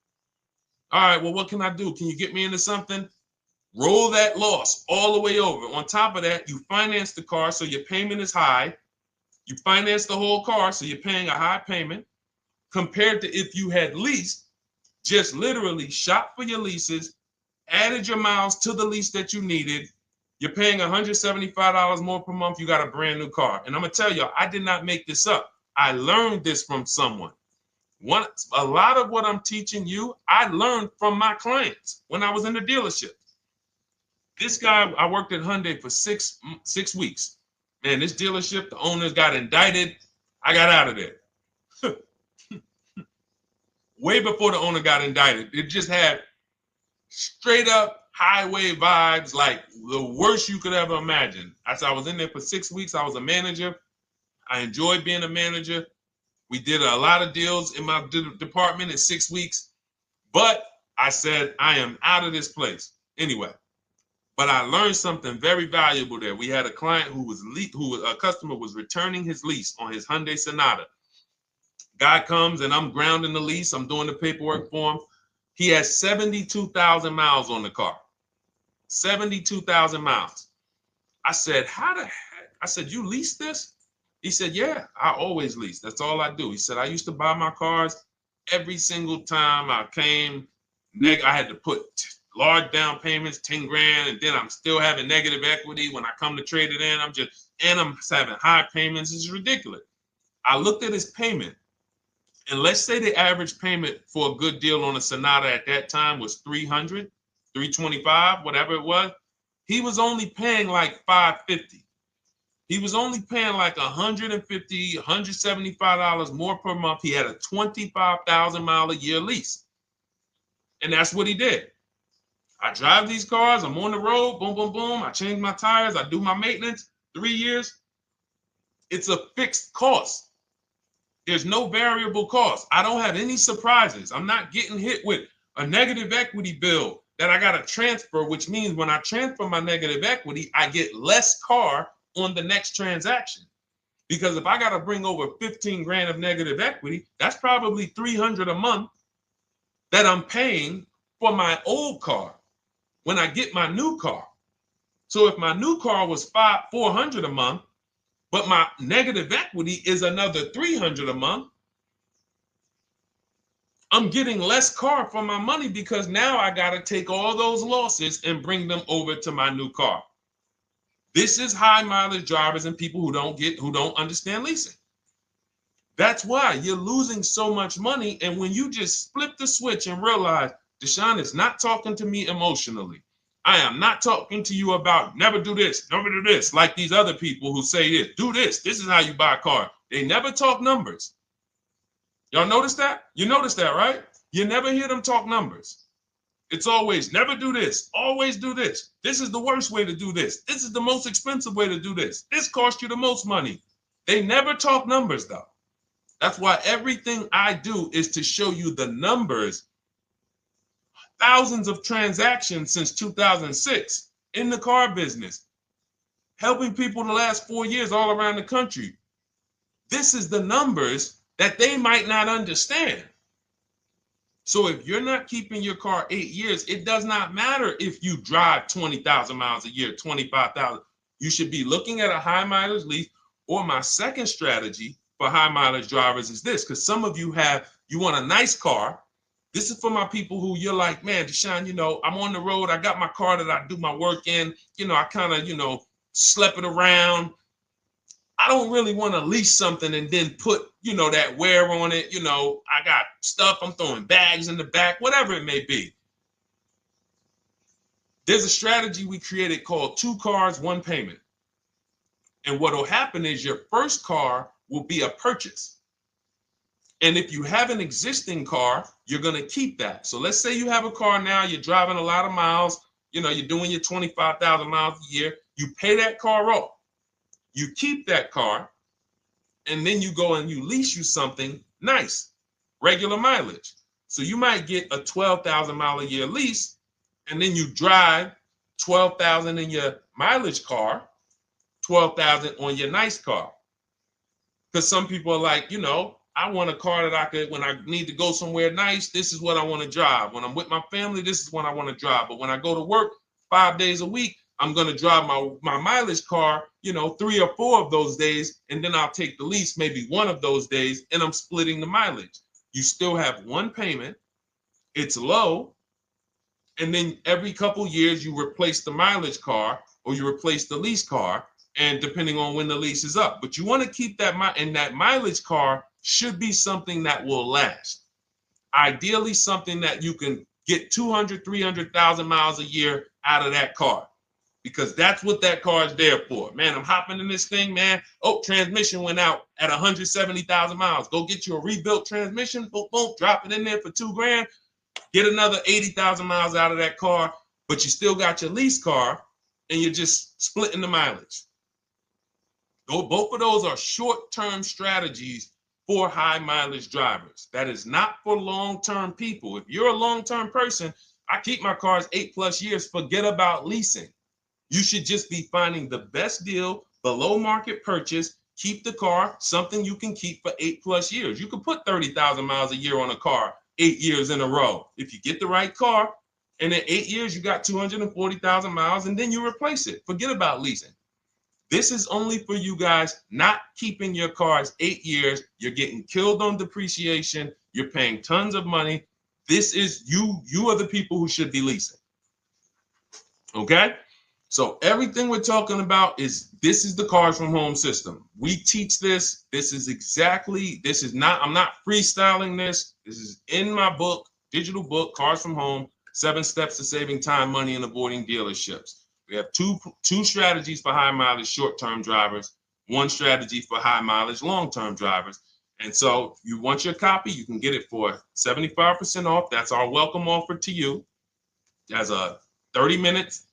All right, well, what can I do? Can you get me into something? Roll that loss all the way over. On top of that, you finance the car, so your payment is high. You finance the whole car, so you're paying a high payment compared to if you had leased, just literally shop for your leases, added your miles to the lease that you needed. You're paying $175 more per month. You got a brand new car. And I'm going to tell you, I did not make this up. I learned this from someone. A lot of what I'm teaching you, I learned from my clients when I was in the dealership. This guy, I worked at Hyundai for six weeks. Man, this dealership, the owners got indicted. I got out of there. Way before the owner got indicted. It just had straight up highway vibes, like the worst you could ever imagine. I was in there for 6 weeks. I was a manager. I enjoyed being a manager. We did a lot of deals in my department in 6 weeks. But I said, I am out of this place. Anyway. But I learned something very valuable there. We had a client a customer was returning his lease on his Hyundai Sonata. Guy comes and I'm grounding the lease. I'm doing the paperwork for him. He has 72,000 miles on the car. 72,000 miles. I said, how the heck? I said, you lease this? He said, yeah, I always lease. That's all I do. He said, I used to buy my cars every single time I came. I had to put large down payments, 10 grand, and then I'm still having negative equity when I come to trade it in. I'm having high payments. It's ridiculous. I looked at his payment. And let's say the average payment for a good deal on a Sonata at that time was 300, 325, whatever it was. He was only paying like 550. He was only paying like $150, $175 more per month. He had a 25,000 mile a year lease. And that's what he did. I drive these cars, I'm on the road, boom, boom, boom. I change my tires, I do my maintenance, 3 years. It's a fixed cost. There's no variable cost. I don't have any surprises. I'm not getting hit with a negative equity bill that I got to transfer, which means when I transfer my negative equity, I get less car on the next transaction. Because if I got to bring over 15 grand of negative equity, that's probably 300 a month that I'm paying for my old car when I get my new car. So if my new car was 400 a month, but my negative equity is another 300 a month, I'm getting less car for my money because now I got to take all those losses and bring them over to my new car. This is high mileage drivers and people who don't understand leasing. That's why you're losing so much money. And when you just flip the switch and realize Deshone is not talking to me emotionally, I am not talking to you about never do this, like these other people who say this, do this. This is how you buy a car. They never talk numbers. Y'all notice that? You notice that, right? You never hear them talk numbers. It's always never do this, always do this. This is the worst way to do this. This is the most expensive way to do this. This costs you the most money. They never talk numbers though. That's why everything I do is to show you the numbers. Thousands of transactions since 2006 in the car business, helping people the last 4 years all around the country. This is the numbers that they might not understand. So if you're not keeping your car 8 years, it does not matter if you drive 20,000 miles a year, 25,000. You should be looking at a high mileage lease. Or my second strategy for high mileage drivers is this, because some of you want a nice car. This is for my people who you're like, man, Deshone, I'm on the road. I got my car that I do my work in. I kind of, slep it around. I don't really want to lease something and then put, that wear on it. I got stuff. I'm throwing bags in the back, whatever it may be. There's a strategy we created called 2 cars, 1 payment. And what will happen is your first car will be a purchase. And if you have an existing car, you're going to keep that. So let's say you have a car now, you're driving a lot of miles, you're doing your 25,000 miles a year. You pay that car off. You keep that car, and then you go and you lease you something nice, regular mileage. So you might get a 12,000 mile a year lease, and then you drive 12,000 in your mileage car, 12,000 on your nice car. Because some people are like, I want a car that I could, when I need to go somewhere nice, this is what I want to drive. When I'm with my family, this is what I want to drive. But when I go to work 5 days a week, I'm going to drive my mileage car, 3 or 4 of those days. And then I'll take the lease maybe 1 of those days, and I'm splitting the mileage. You still have 1 payment. It's low. And then every couple years, you replace the mileage car or you replace the lease car. And depending on when the lease is up. But you want to keep that, and that mileage car should be something that will last. Ideally, something that you can get 200, 300,000 miles a year out of that car, because that's what that car is there for. Man, I'm hopping in this thing, man. Oh, transmission went out at 170,000 miles. Go get you a rebuilt transmission, boom, boom, drop it in there for $2 grand, get another 80,000 miles out of that car, but you still got your lease car and you're just splitting the mileage. Both of those are short-term strategies for high mileage drivers. That is not for long-term people. If you're a long-term person, I keep my cars 8+ years, forget about leasing. You should just be finding the best deal, below market purchase, keep the car, something you can keep for 8+ years. You can put 30,000 miles a year on a car 8 years in a row. If you get the right car, and in 8 years, you got 240,000 miles, and then you replace it. Forget about leasing. This is only for you guys not keeping your cars 8 years. You're getting killed on depreciation. You're paying tons of money. This is you. You are the people who should be leasing. Okay? So everything we're talking about this is the Cars from Home system. We teach this. This is not, I'm not freestyling this. This is in my book, digital book, Cars from Home, 7 Steps to Saving Time, Money, and Avoiding Dealerships. We have two strategies for high mileage short-term drivers, one strategy for high mileage long-term drivers. And so if you want your copy, you can get it for 75% off. That's our welcome offer to you. As a 30 minutes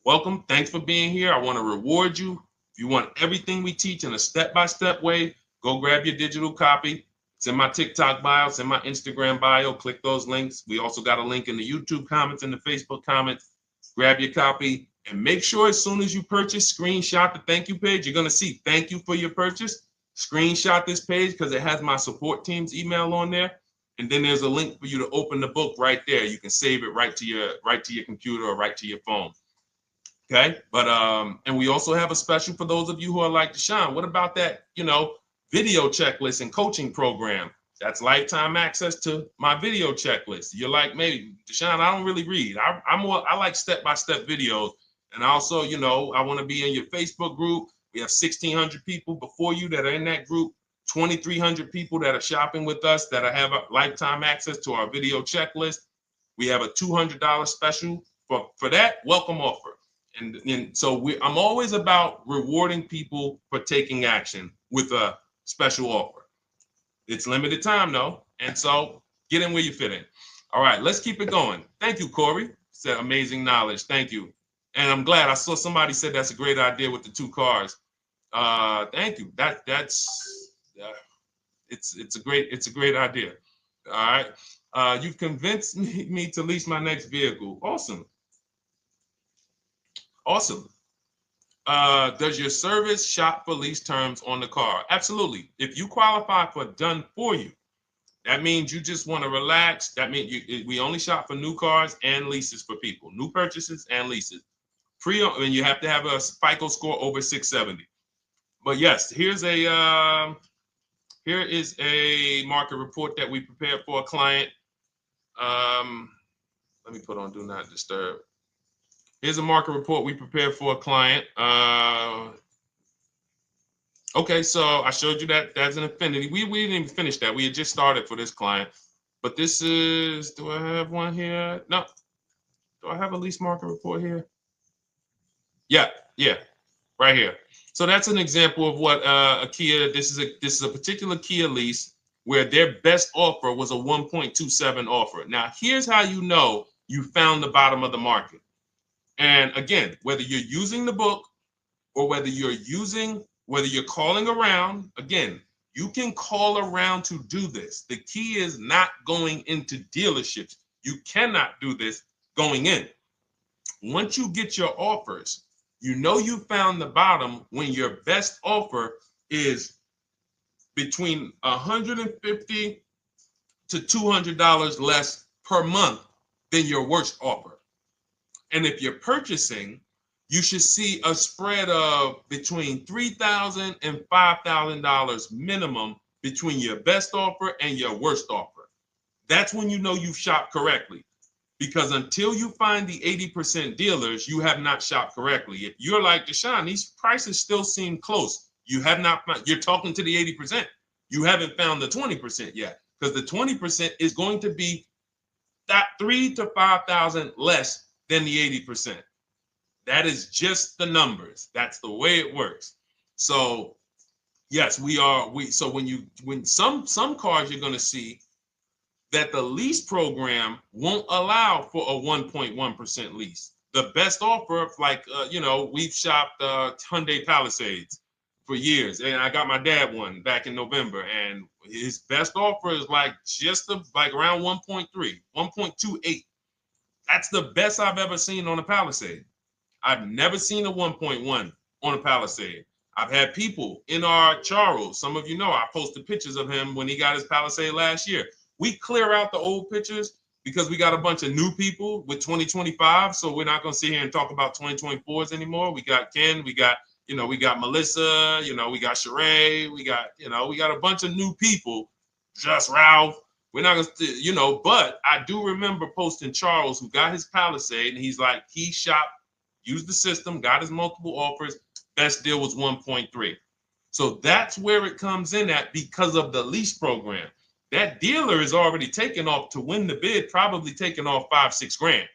welcome. Thanks for being here. I want to reward you. If you want everything we teach in a step-by-step way, go grab your digital copy. It's in my TikTok bio. It's in my Instagram bio. Click those links. We also got a link in the YouTube comments and the Facebook comments. Grab your copy and make sure as soon as you purchase, screenshot the thank you page. You're going to see thank you for your purchase. Screenshot this page because it has my support team's email on there. And then there's a link for you to open the book right there. You can save it right to your computer or right to your phone. Okay, but and we also have a special for those of you who are like Deshone. What about that, video checklist and coaching program? That's lifetime access to my video checklist. You're like, maybe Deshone, I don't really read. I like step-by-step videos. And also, I want to be in your Facebook group. We have 1,600 people before you that are in that group, 2,300 people that are shopping with us that have a lifetime access to our video checklist. We have a $200 special for that welcome offer. And so I'm always about rewarding people for taking action with a special offer. It's limited time though. And so get in where you fit in. All right, let's keep it going. Thank you, Corey. Said amazing knowledge. Thank you. And I'm glad I saw somebody said that's a great idea with the 2 cars. Thank you. It's a great idea. All right. You've convinced me to lease my next vehicle. Awesome. Awesome. Does your service shop for lease terms on the car? Absolutely. If you qualify for done for you, that means you just want to relax. That means we only shop for new cars and leases for people, new purchases and leases. And you have to have a FICO score over 670. But yes, here is a market report that we prepared for a client. Let me put on Do Not Disturb. Here's a market report we prepared for a client. Okay, so I showed you that that's an Infiniti. We didn't even finish that. We had just started for this client. But this is, do I have one here? No. Do I have a lease market report here? Yeah, right here. So that's an example of what a Kia, this is a particular Kia lease where their best offer was a 1.27 offer. Now, here's how you know you found the bottom of the market. And again, whether you're using the book or whether you're calling around, again, you can call around to do this. The key is not going into dealerships. You cannot do this going in. Once you get your offers, you know you found the bottom when your best offer is between $150 to $200 less per month than your worst offer. And if you're purchasing, you should see a spread of between $3,000 and $5,000 minimum between your best offer and your worst offer. That's when you know you've shopped correctly. Because until you find the 80% dealers, you have not shopped correctly. If you're like Deshone, these prices still seem close. You have not found, you're talking to the 80%. You haven't found the 20% yet. Because the 20% is going to be that $3,000 to $5,000 less than the 80%. That is just the numbers. That's the way it works. So yes, so when some cars you're going to see that the lease program won't allow for a 1.1% lease. The best offer, like we've shopped Hyundai Palisades for years, and I got my dad one back in November, and his best offer is like around 1.3, 1.28. That's the best I've ever seen on a Palisade. I've never seen a 1.1 on a Palisade. I've had people in our Charles, some of you know, I posted pictures of him when he got his Palisade last year. We clear out the old pictures because we got a bunch of new people with 2025. So we're not going to sit here and talk about 2024s anymore. We got Ken, we got Melissa, we got Sheree, we got a bunch of new people, just Ralph. We're not going to, but I do remember posting Charles who got his Palisade and he's like, he shopped used the system, got his multiple offers. Best deal was 1.3. So that's where it comes in at because of the lease program. That dealer is already taking off to win the bid, probably taking off 5-6 grand.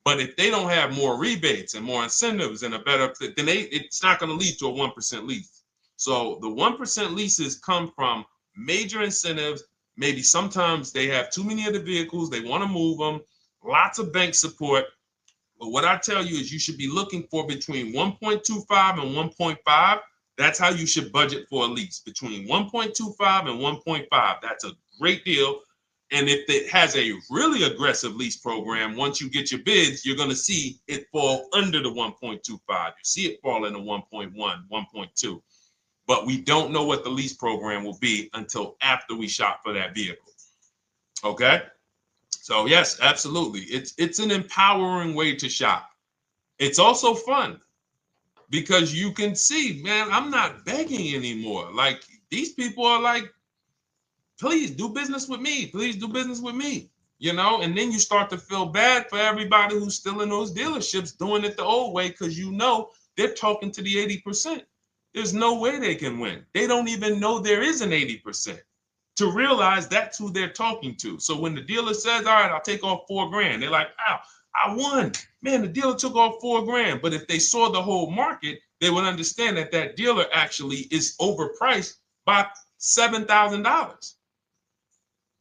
But if they don't have more rebates and more incentives and a better, then it's not going to lead to a 1% lease. So the 1% leases come from major incentives. Maybe sometimes they have too many of the vehicles, they want to move them, lots of bank support. But what I tell you is you should be looking for between 1.25 and 1.5. That's how you should budget for a lease, between 1.25 and 1.5. That's a great deal. And if it has a really aggressive lease program, once you get your bids, you're going to see it fall under the 1.25. You see it fall into 1.1, 1.2. But we don't know what the lease program will be until after we shop for that vehicle. Okay? So yes, absolutely. It's an empowering way to shop. It's also fun because you can see, man, I'm not begging anymore. Like these people are like, please do business with me. Please do business with me. You know, and then you start to feel bad for everybody who's still in those dealerships doing it the old way because you know they're talking to the 80%. There's no way they can win. They don't even know there is an 80%. To realize that's who they're talking to. So when the dealer says, all right, I'll take off 4 grand, they're like, wow, I won. Man, the dealer took off 4 grand. But if they saw the whole market, they would understand that that dealer actually is overpriced by $7,000,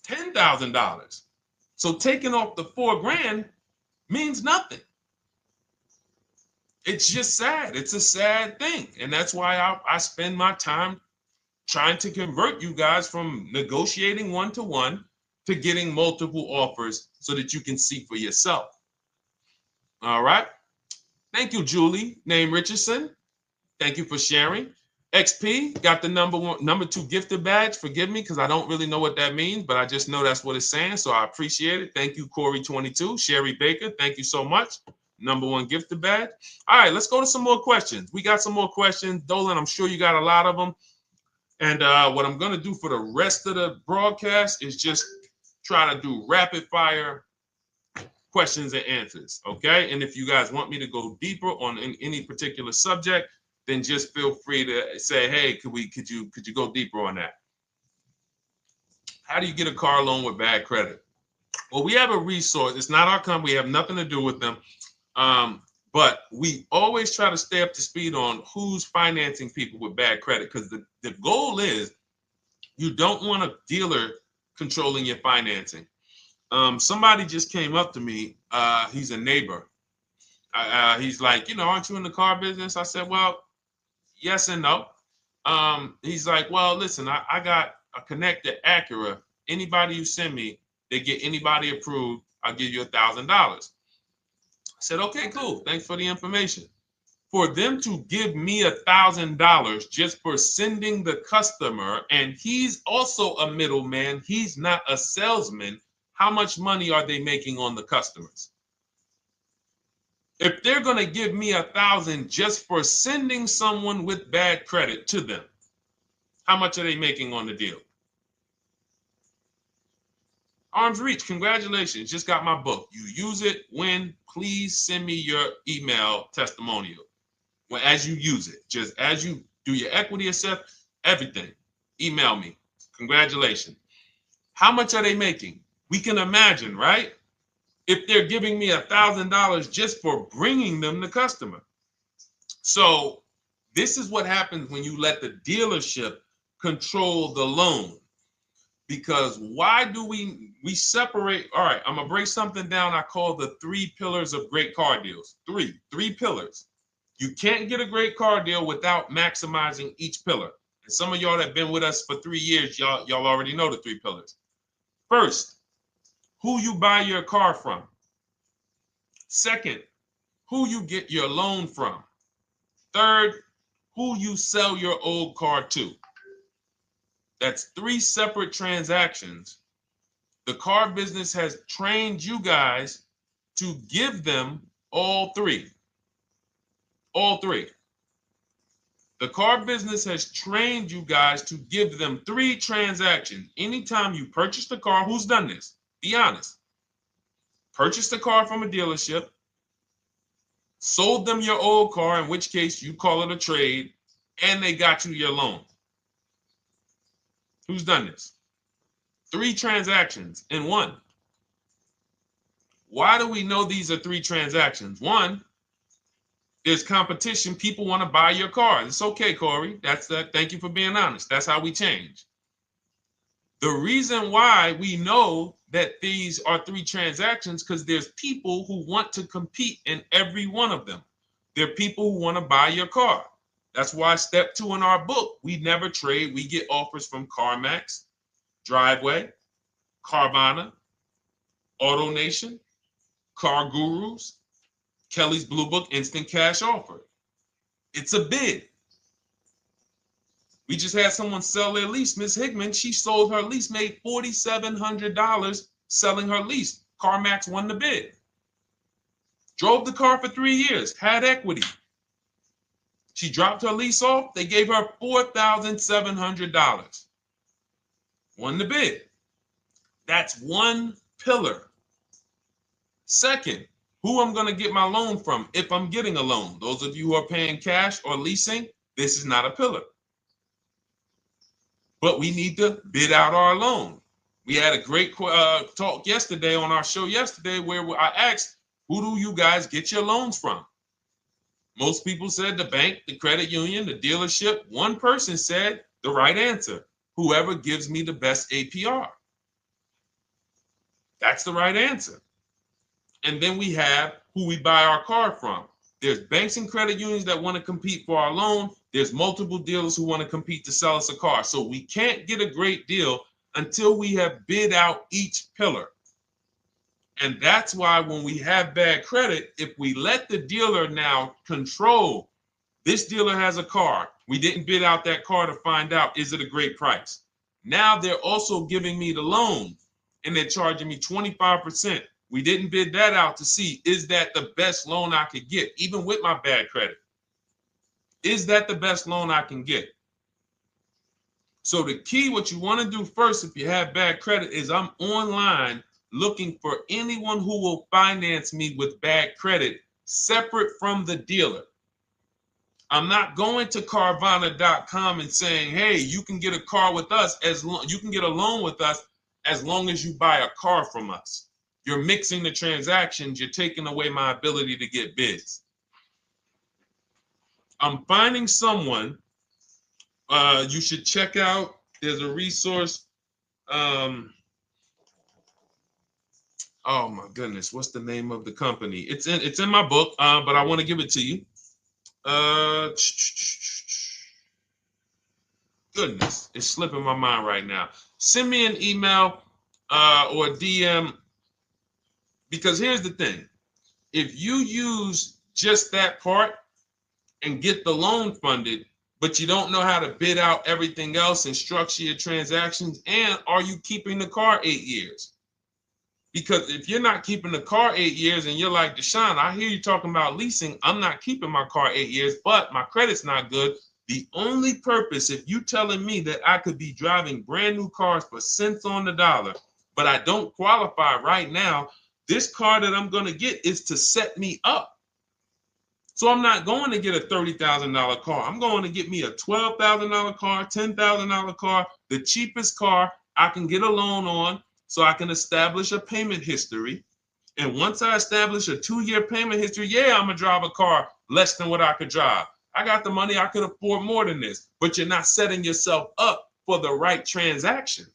$10,000. So taking off the 4 grand means nothing. It's just sad. It's a sad thing. And that's why I spend my time trying to convert you guys from negotiating one-to-one to getting multiple offers so that you can see for yourself. All right. Thank you, Julie, name Richardson. Thank you for sharing. XP got the number 2 gifted badge. Forgive me because I don't really know what that means, but I just know that's what it's saying. So I appreciate it. Thank you, Corey22. Sherry Baker, thank you so much. Number 1 gifted badge. All right, let's go to some more questions. We got some more questions. Dolan, I'm sure you got a lot of them. And what I'm going to do for the rest of the broadcast is just try to do rapid fire questions and answers. Okay. And if you guys want me to go deeper on any particular subject, then just feel free to say, hey, could you go deeper on that? How do you get a car loan with bad credit? Well, we have a resource. It's not our company. We have nothing to do with them. But we always try to stay up to speed on who's financing people with bad credit because the goal is you don't want a dealer controlling your financing. Somebody just came up to me. He's a neighbor. He's like, aren't you in the car business? I said, well, yes and no. He's like, well, listen, I got a connected Acura. Anybody you send me, they get anybody approved. I'll give you $1,000. I said, okay, cool. Thanks for the information. For them to give me $1,000 just for sending the customer, and he's also a middleman, he's not a salesman, how much money are they making on the customers? If they're going to give me $1,000 just for sending someone with bad credit to them, how much are they making on the deal? Arms Reach, congratulations. Just got my book. You use it when, please send me your email testimonial. Well, as you use it, just as you do your equity assessment, everything, email me. Congratulations. How much are they making? We can imagine, right? If they're giving me $1,000 just for bringing them the customer. So this is what happens when you let the dealership control the loan. Because why do we separate? All right, I'm gonna break something down I call the 3 pillars of great car deals. Three pillars. You can't get a great car deal without maximizing each pillar. And some of y'all that have been with us for 3 years, y'all already know the 3 pillars. First, who you buy your car from. Second, who you get your loan from. Third, who you sell your old car to. That's 3 separate transactions. The car business has trained you guys to give them all 3. All 3. The car business has trained you guys to give them 3 transactions. Anytime you purchase the car, who's done this? Be honest. Purchase the car from a dealership, sold them your old car, in which case you call it a trade, and they got you your loan. Who's done this? 3 transactions in one. Why do we know these are 3 transactions? One, there's competition. People want to buy your car. It's okay, Corey. That's that. Thank you for being honest. That's how we change. The reason why we know that these are 3 transactions because there's people who want to compete in every one of them. There are people who want to buy your car. That's why step 2 in our book, we never trade. We get offers from CarMax, Driveway, Carvana, AutoNation, Car Gurus, Kelly's Blue Book, Instant Cash Offer. It's a bid. We just had someone sell their lease. Miss Hickman, she sold her lease, made $4,700 selling her lease. CarMax won the bid. Drove the car for 3 years, had equity. She dropped her lease off. They gave her $4,700. Won the bid. That's one pillar. Second, who I'm going to get my loan from if I'm getting a loan. Those of you who are paying cash or leasing, this is not a pillar. But we need to bid out our loan. We had a great talk yesterday on our show yesterday where I asked, who do you guys get your loans from? Most people said the bank, the credit union, the dealership. One person said the right answer, whoever gives me the best APR. That's the right answer. And then we have who we buy our car from. There's banks and credit unions that want to compete for our loan. There's multiple dealers who want to compete to sell us a car. So we can't get a great deal until we have bid out each pillar. And that's why when we have bad credit, if we let the dealer now control, this dealer has a car. We didn't bid out that car to find out, is it a great price? Now they're also giving me the loan and they're charging me 25%. We didn't bid that out to see, is that the best loan I could get, even with my bad credit? Is that the best loan I can get? So the key, what you want to do first, if you have bad credit, is I'm online looking for anyone who will finance me with bad credit separate from the dealer. I'm not going to Carvana.com and saying, hey, you can get a car with us you can get a loan with us as long as you buy a car from us. You're mixing the transactions. You're taking away my ability to get bids. I'm finding someone you should check out. There's a resource. Oh my goodness, what's the name of the company? It's in my book, but I want to give it to you. Goodness, it's slipping my mind right now. Send me an email or DM, because here's the thing. If you use just that part and get the loan funded, but you don't know how to bid out everything else and structure your transactions, and are you keeping the car 8 years? Because if you're not keeping the car 8 years and you're like, Deshone, I hear you talking about leasing. I'm not keeping my car 8 years, but my credit's not good. The only purpose, if you telling me that I could be driving brand new cars for cents on the dollar, but I don't qualify right now, this car that I'm going to get is to set me up. So I'm not going to get a $30,000 car. I'm going to get me a $12,000 car, $10,000 car, the cheapest car I can get a loan on, so I can establish a payment history. And once I establish a 2-year payment history, yeah, I'm going to drive a car less than what I could drive. I got the money. I could afford more than this. But you're not setting yourself up for the right transaction.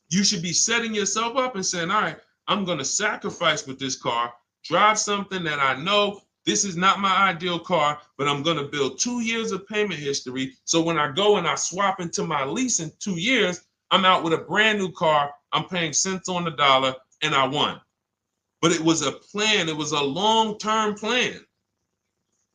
You should be setting yourself up and saying, all right, I'm going to sacrifice with this car, drive something that I know this is not my ideal car, but I'm going to build 2 years of payment history. So when I go and I swap into my lease in 2 years, I'm out with a brand new car. I'm paying cents on the dollar, and I won. But it was a plan. It was a long-term plan.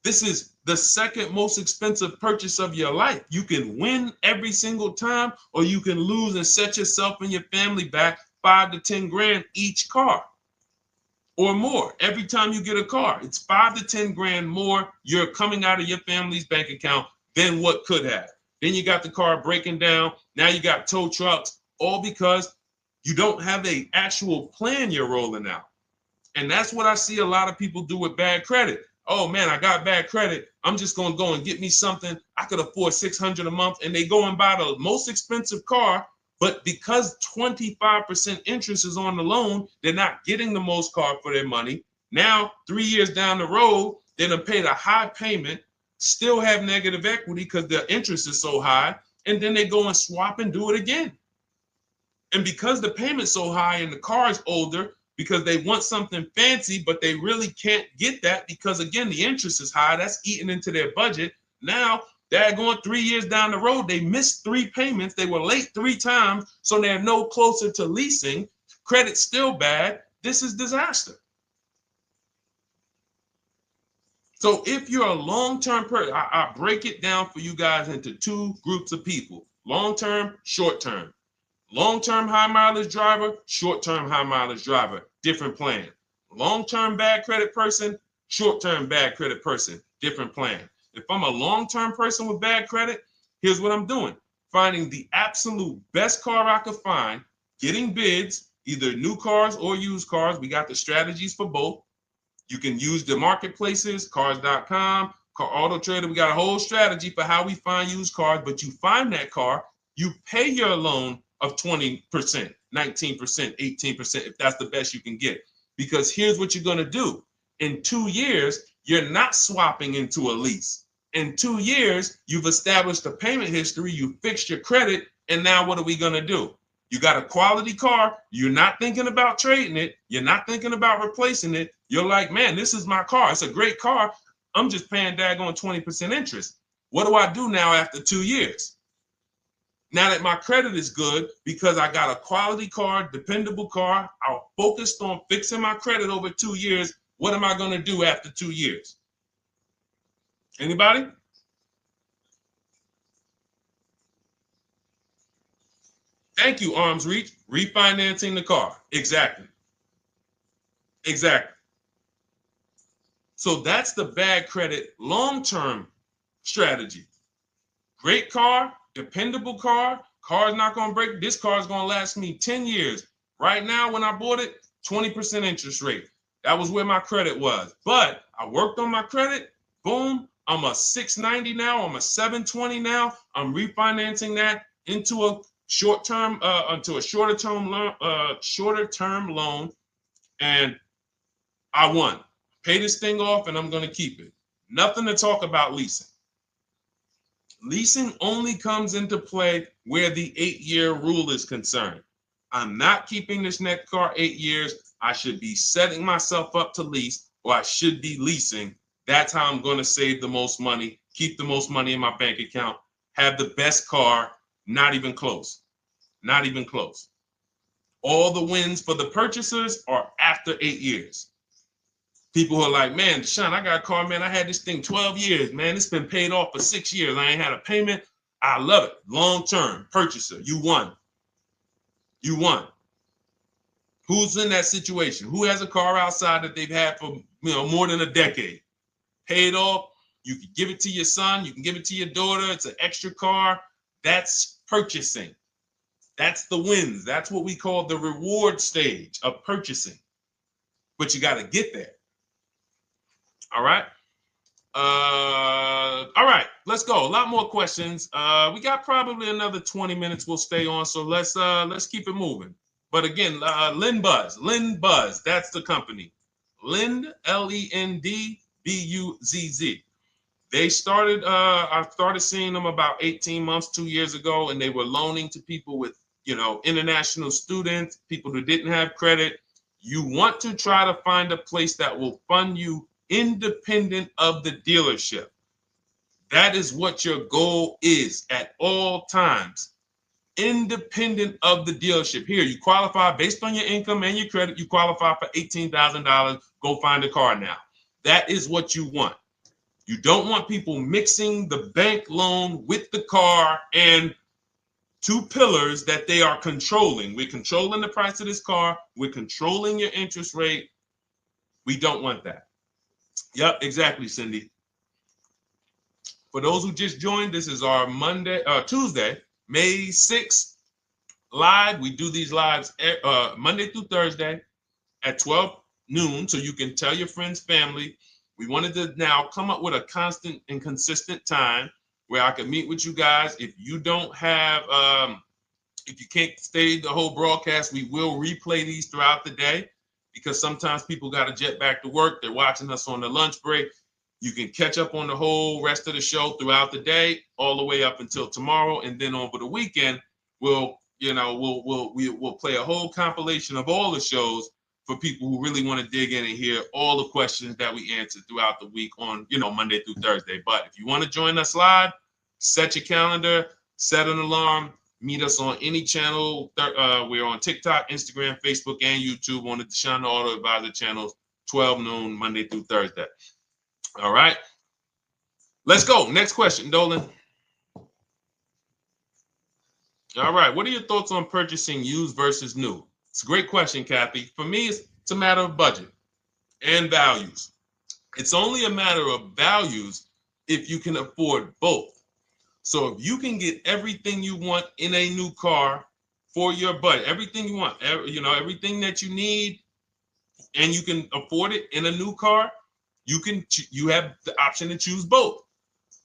This is the second most expensive purchase of your life. You can win every single time, or you can lose and set yourself and your family back 5 to 10 grand each car or more. Every time you get a car, it's 5 to 10 grand more you're coming out of your family's bank account than what could have. Then you got the car breaking down. Now you got tow trucks, all because you don't have an actual plan you're rolling out. And that's what I see a lot of people do with bad credit. Oh man, I got bad credit. I'm just going to go and get me something. I could afford $600 a month. And they go and buy the most expensive car. But because 25% interest is on the loan, they're not getting the most car for their money. Now, 3 years down the road, they're going to pay the high payment, still have negative equity because the interest is so high. And then they go and swap and do it again. And because the payment's so high and the car is older, because they want something fancy, but they really can't get that because, again, the interest is high. That's eating into their budget. Now, they're going 3 years down the road. They missed 3 payments. They were late 3 times, so they're no closer to leasing. Credit's still bad. This is disaster. So if you're a long-term person, I break it down for you guys into 2 groups of people: long-term, short-term. Long-term high mileage driver, short-term high mileage driver, different plan. Long-term bad credit person, short-term bad credit person, different plan. If I'm a long-term person with bad credit, here's what I'm doing: finding the absolute best car I could find, getting bids, either new cars or used cars. We got the strategies for both. You can use the marketplaces, cars.com, Car Auto Trader. We got a whole strategy for how we find used cars, but you find that car, you pay your loan of 20%, 19%, 18%, if that's the best you can get. Because here's what you're going to do. In 2 years, you're not swapping into a lease. In 2 years, you've established a payment history, you fixed your credit, and now what are we going to do? You got a quality car, you're not thinking about trading it, you're not thinking about replacing it. You're like, man, this is my car. It's a great car. I'm just paying daggone 20% interest. What do I do now after 2 years? Now that my credit is good, because I got a quality car, dependable car, I'm focused on fixing my credit over 2 years. What am I going to do after 2 years? Anybody? Thank you, Arms Reach. Refinancing the car. Exactly. Exactly. So that's the bad credit long-term strategy. Great car, dependable car, car's not going to break. This car is going to last me 10 years. Right now, when I bought it, 20% interest rate. That was where my credit was. But I worked on my credit. Boom. I'm a 690 now. I'm a 720 now. I'm refinancing that into a short-term, into a shorter-term loan, and I won. Pay this thing off, and I'm going to keep it. Nothing to talk about leasing. Leasing only comes into play where the 8-year rule is concerned. I'm not keeping this next car 8 years. I should be setting myself up to lease, or I should be leasing. That's how I'm going to save the most money, keep the most money in my bank account, have the best car. Not even close. Not even close. All the wins for the purchasers are after 8 years. People who are like, man, Sean, I got a car, man. I had this thing 12 years, man. It's been paid off for 6 years. I ain't had a payment. I love it. Long-term purchaser. You won. You won. Who's in that situation? Who has a car outside that they've had for more than a decade? Paid off. You can give it to your son. You can give it to your daughter. It's an extra car. That's purchasing. That's the wins. That's what we call the reward stage of purchasing. But you got to get there. All right. All right. Let's go. A lot more questions. We got probably another 20 minutes. We'll stay on. So let's keep it moving. But again, Lynn Buzz. That's the company. Lind, LEND, They started, I started seeing them about 18 months, 2 years ago, and they were loaning to people with, international students, people who didn't have credit. You want to try to find a place that will fund you independent of the dealership. That is what your goal is at all times. Independent of the dealership. Here, you qualify based on your income and your credit. You qualify for $18,000. Go find a car now. That is what you want. You don't want people mixing the bank loan with the car and 2 pillars that they are controlling. We're controlling the price of this car. We're controlling your interest rate. We don't want that. Yep, exactly, Cindy. For those who just joined, this is our Tuesday, May 6th live. We do these lives Monday through Thursday at 12 noon, so you can tell your friends, family. We wanted to now come up with a constant and consistent time where I can meet with you guys. If you don't have, if you can't stay the whole broadcast, we will replay these throughout the day because sometimes people got to jet back to work. They're watching us on the lunch break. You can catch up on the whole rest of the show throughout the day, all the way up until tomorrow, and then over the weekend, we'll play a whole compilation of all the shows for people who really want to dig in and hear all the questions that we answered throughout the week on, Monday through Thursday. But if you want to join us live, set your calendar, set an alarm, meet us on any channel. We're on TikTok, Instagram, Facebook, and YouTube on the Deshone the Auto Advisor channels, 12 noon, Monday through Thursday. All right. Let's go. Next question, Dolan. All right. What are your thoughts on purchasing used versus new? It's a great question, Kathy. For me, it's a matter of budget and values. It's only a matter of values if you can afford both. So if you can get everything you want in a new car for your budget, everything you want, everything that you need, and you can afford it in a new car, you have the option to choose both.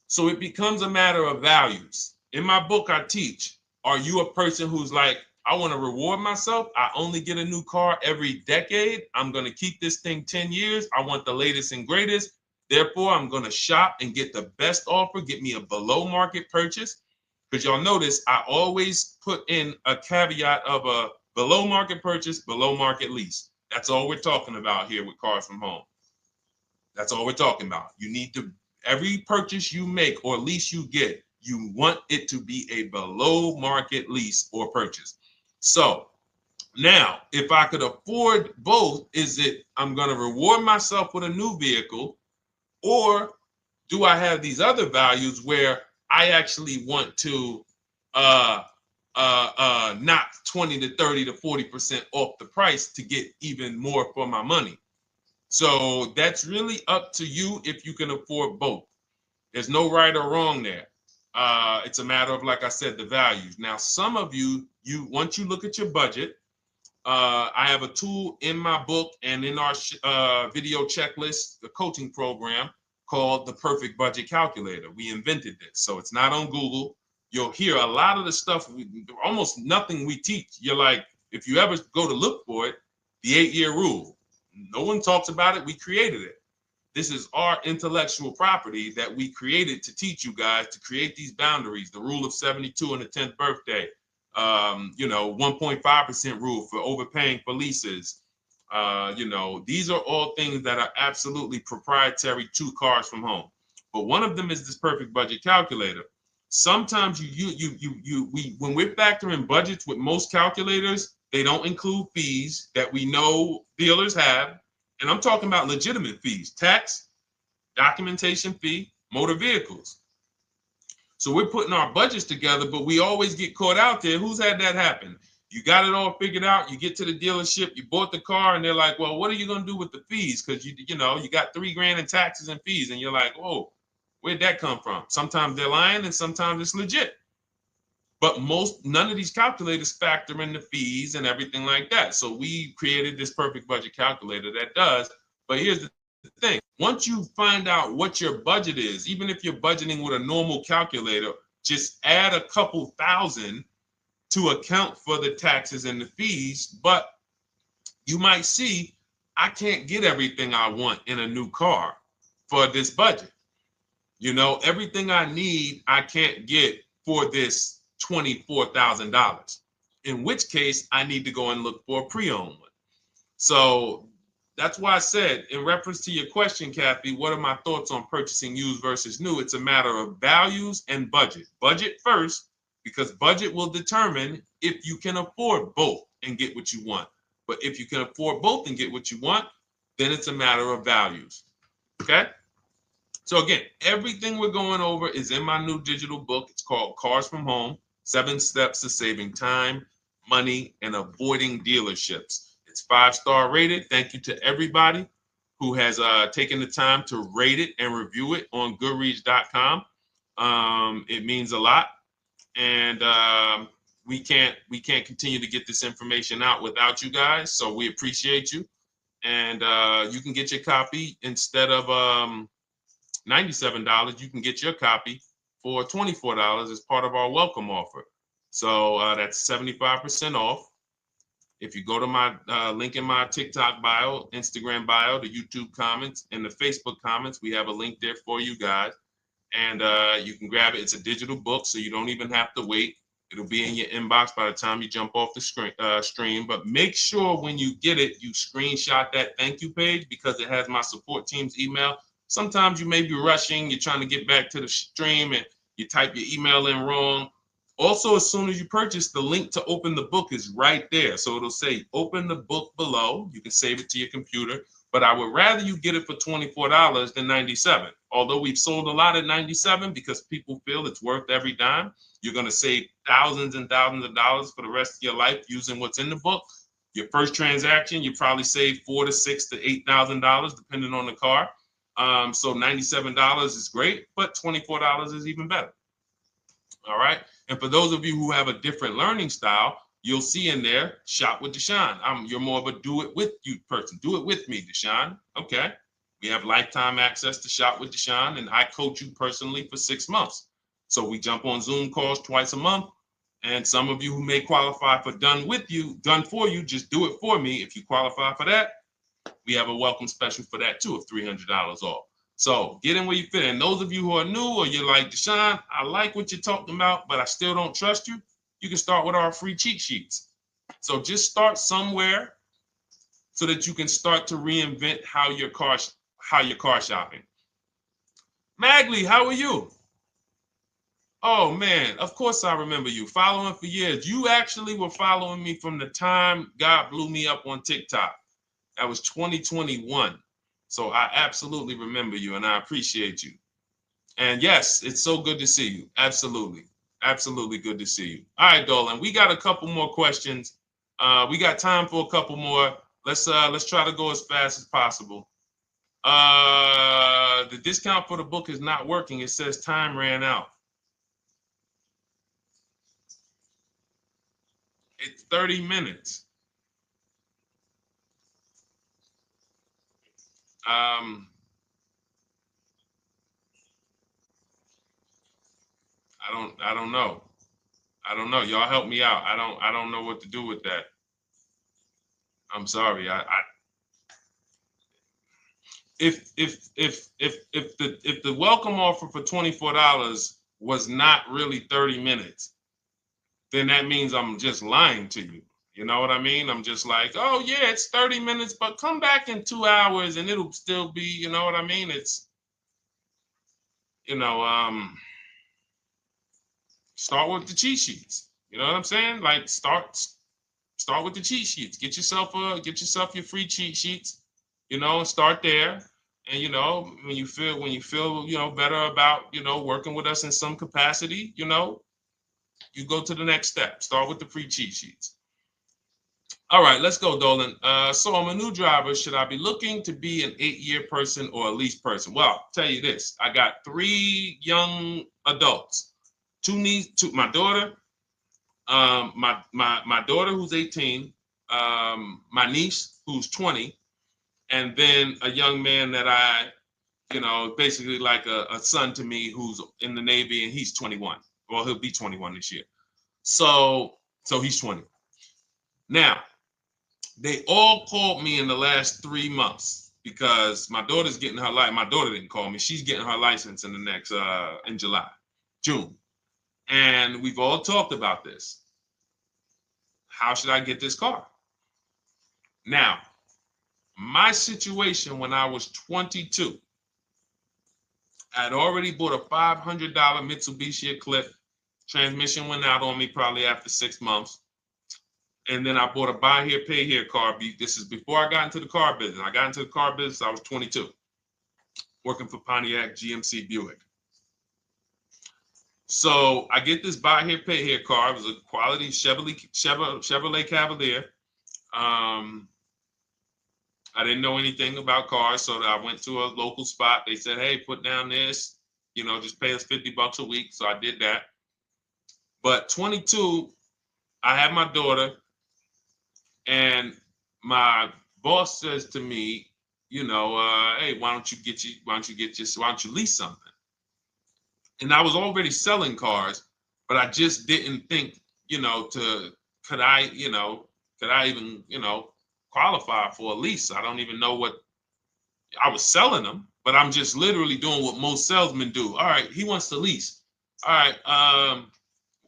So it becomes a matter of values. In my book, I teach, are you a person who's like, I want to reward myself. I only get a new car every decade. I'm going to keep this thing 10 years. I want the latest and greatest. Therefore, I'm going to shop and get the best offer, get me a below market purchase. Because y'all notice I always put in a caveat of a below market purchase, below market lease. That's all we're talking about here with Cars from Home. That's all we're talking about. You need to, every purchase you make or lease you get, you want it to be a below market lease or purchase. So now, if I could afford both, is it I'm going to reward myself with a new vehicle, or do I have these other values where I actually want to knock 20 to 30 to 40% off the price to get even more for my money? So that's really up to you if you can afford both. There's no right or wrong there. It's a matter of, like I said, the values. Now, some of you once you look at your budget, I have a tool in my book and in our video checklist, the coaching program called the Perfect Budget Calculator. We invented this, so it's not on Google. You'll hear a lot of the stuff, almost nothing we teach. You're like, if you ever go to look for it, the 8-year rule. No one talks about it. We created it. This is our intellectual property that we created to teach you guys to create these boundaries. The rule of 72 and the 10th birthday. 1.5% rule for overpaying for leases. These are all things that are absolutely proprietary to Cars from Home. But one of them is this Perfect Budget Calculator. Sometimes when we're factoring budgets with most calculators, they don't include fees that we know dealers have. And I'm talking about legitimate fees, tax, documentation fee, motor vehicles. So we're putting our budgets together, but we always get caught out there. Who's had that happen? You got it all figured out. You get to the dealership, you bought the car, and they're like, well, what are you going to do with the fees? Because you got $3,000 in taxes and fees. And you're like, whoa, where'd that come from? Sometimes they're lying and sometimes it's legit. But none of these calculators factor in the fees and everything like that. So we created this Perfect Budget Calculator that does. But here's the thing. Once you find out what your budget is, even if you're budgeting with a normal calculator, just add a couple thousand to account for the taxes and the fees. But you might see, I can't get everything I want in a new car for this budget. Everything I need, I can't get for this $24,000, in which case I need to go and look for a pre-owned one. So that's why I said, in reference to your question, Kathy, what are my thoughts on purchasing used versus new? It's a matter of values and budget. Budget first, because budget will determine if you can afford both and get what you want. But if you can afford both and get what you want, then it's a matter of values. Okay? So again, everything we're going over is in my new digital book. It's called Cars from Home, 7 Steps to Saving Time, Money, and Avoiding Dealerships. It's 5-star rated. Thank you to everybody who has taken the time to rate it and review it on Goodreads.com. It means a lot. And we can't continue to get this information out without you guys. So we appreciate you. And you can get your copy instead of $97. You can get your copy for $24 as part of our welcome offer. So that's 75% off. If you go to my link in my TikTok bio, Instagram bio, the YouTube comments, and the Facebook comments, we have a link there for you guys. And you can grab it. It's a digital book, so you don't even have to wait. It'll be in your inbox by the time you jump off the stream. But make sure when you get it, you screenshot that thank you page because it has my support team's email. Sometimes you may be rushing. You're trying to get back to the stream and you type your email in wrong. Also, as soon as you purchase, the link to open the book is right there. So it'll say open the book below. You can save it to your computer. But I would rather you get it for $24 than $97. Although we've sold a lot at $97 because people feel it's worth every dime. You're going to save thousands and thousands of dollars for the rest of your life using what's in the book. Your first transaction, you probably save $4,000 to $6,000 to $8,000 depending on the car. So $97 is great, but $24 is even better. All right. And for those of you who have a different learning style, you'll see in there, shop with Deshone. You're more of a do it with you person. Do it with me, Deshone. Okay. We have lifetime access to shop with Deshone, and I coach you personally for 6 months. So we jump on Zoom calls twice a month. And some of you who may qualify for done for you, just do it for me. If you qualify for that, we have a welcome special for that too of $300 off. So get in where you fit. And those of you who are new or you're like, Deshone, I like what you're talking about, but I still don't trust you. You can start with our free cheat sheets. So just start somewhere so that you can start to reinvent how you're car shopping. Magley, how are you? Oh man, of course I remember you. Following for years. You actually were following me from the time God blew me up on TikTok. That was 2021. So I absolutely remember you and I appreciate you. And yes, it's so good to see you. Absolutely. Absolutely good to see you. All right, Dolan, we got a couple more questions. We got time for a couple more. Let's try to go as fast as possible. The discount for the book is not working. It says time ran out. It's 30 minutes. I don't know. I don't know. Y'all help me out. I don't know what to do with that. I'm sorry. If the welcome offer for $24 was not really 30 minutes, then that means I'm just lying to you. You know what I mean? I'm just like, oh yeah, it's 30 minutes, but come back in 2 hours and it'll still be, you know what I mean? It's, start with the cheat sheets. You know what I'm saying? Like start with the cheat sheets. Get yourself your free cheat sheets, and start there. And when you feel better about working with us in some capacity, you go to the next step. Start with the free cheat sheets. All right, let's go, Dolan. So I'm a new driver. Should I be looking to be an 8-year person or a lease person? Well, I'll tell you this. I got 3 young adults. My daughter, my daughter who's 18, my niece who's 20, and then a young man that I, basically like a son to me who's in the Navy and he's 21. Well, he'll be 21 this year. So he's 20. Now, they all called me in the last 3 months because my daughter's getting her license. My daughter didn't call me. She's getting her license in the next, in June. And we've all talked about this. How should I get this car? Now, my situation when I was 22, I had already bought a $500 Mitsubishi Eclipse. Transmission went out on me probably after 6 months. And then I bought a buy here, pay here car. This is before I got into the car business. I got into the car business, I was 22, working for Pontiac GMC Buick. So I get this buy here, pay here car. It was a quality Chevrolet Cavalier. I didn't know anything about cars, so I went to a local spot. They said, hey, put down this, just pay us $50 a week. So I did that. But 22, I had my daughter, and my boss says to me, you know, hey, why don't you lease something? And I was already selling cars, but I just didn't think, you know, could I, you know, could I even, you know, qualify for a lease? I don't even know what I was selling them, but I'm just literally doing what most salesmen do. All right, he wants to lease. All right,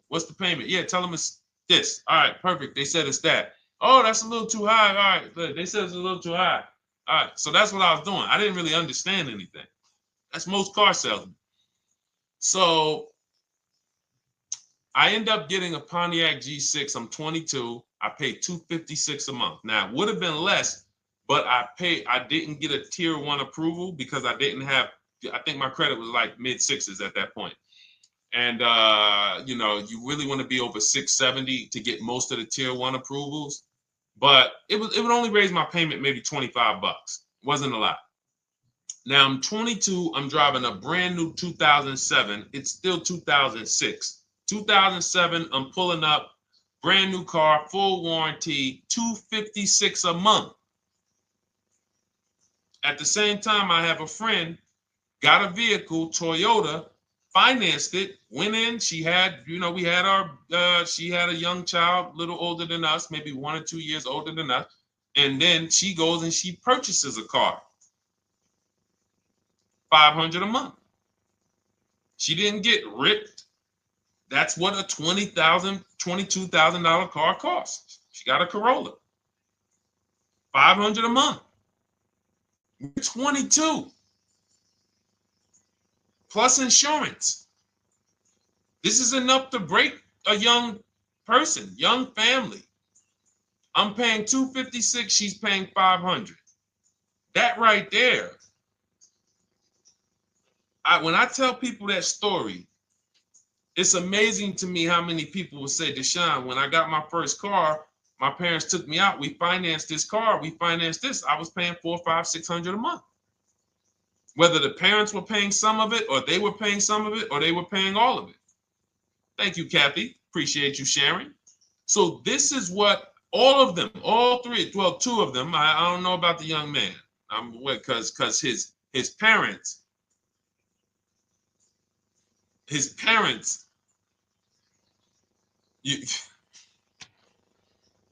what's the payment? Yeah, tell him it's this. All right, perfect. They said it's that. Oh, that's a little too high. All right, they said it's a little too high. All right, so that's what I was doing. I didn't really understand anything. That's most car salesmen. So I end up getting a Pontiac G6. I'm 22. I paid $256 a month. Now it would have been less, but I didn't get a tier 1 approval because I didn't have, I think my credit was like mid sixes at that point. And you know, you really want to be over 670 to get most of the tier 1 approvals. But it would only raise my payment maybe $25. It wasn't a lot. Now I'm 22. I'm driving a brand new 2007. It's still 2006. 2007. I'm pulling up, brand new car, full warranty, $256 a month. At the same time, I have a friend, got a vehicle, Toyota, financed it, went in. She had, you know, we had she had a young child, a little older than us, maybe 1 or 2 years older than us. And then she goes and she purchases a car. $500 a month. She didn't get ripped. That's what a $20,000, $22,000 car costs. She got a Corolla. $500 a month. We're 22. Plus insurance. This is enough to break a young person, young family. I'm paying $256, she's paying $500. That right there. When I tell people that story, it's amazing to me how many people will say, Deshone, when I got my first car, my parents took me out. We financed this car. We financed this. I was paying $400, $500, $600 a month. Whether the parents were paying some of it, or they were paying some of it, or they were paying all of it. Thank you, Kathy. Appreciate you sharing. So this is what all of them, all three, well, 2 of them. I don't know about the young man. Because his parents.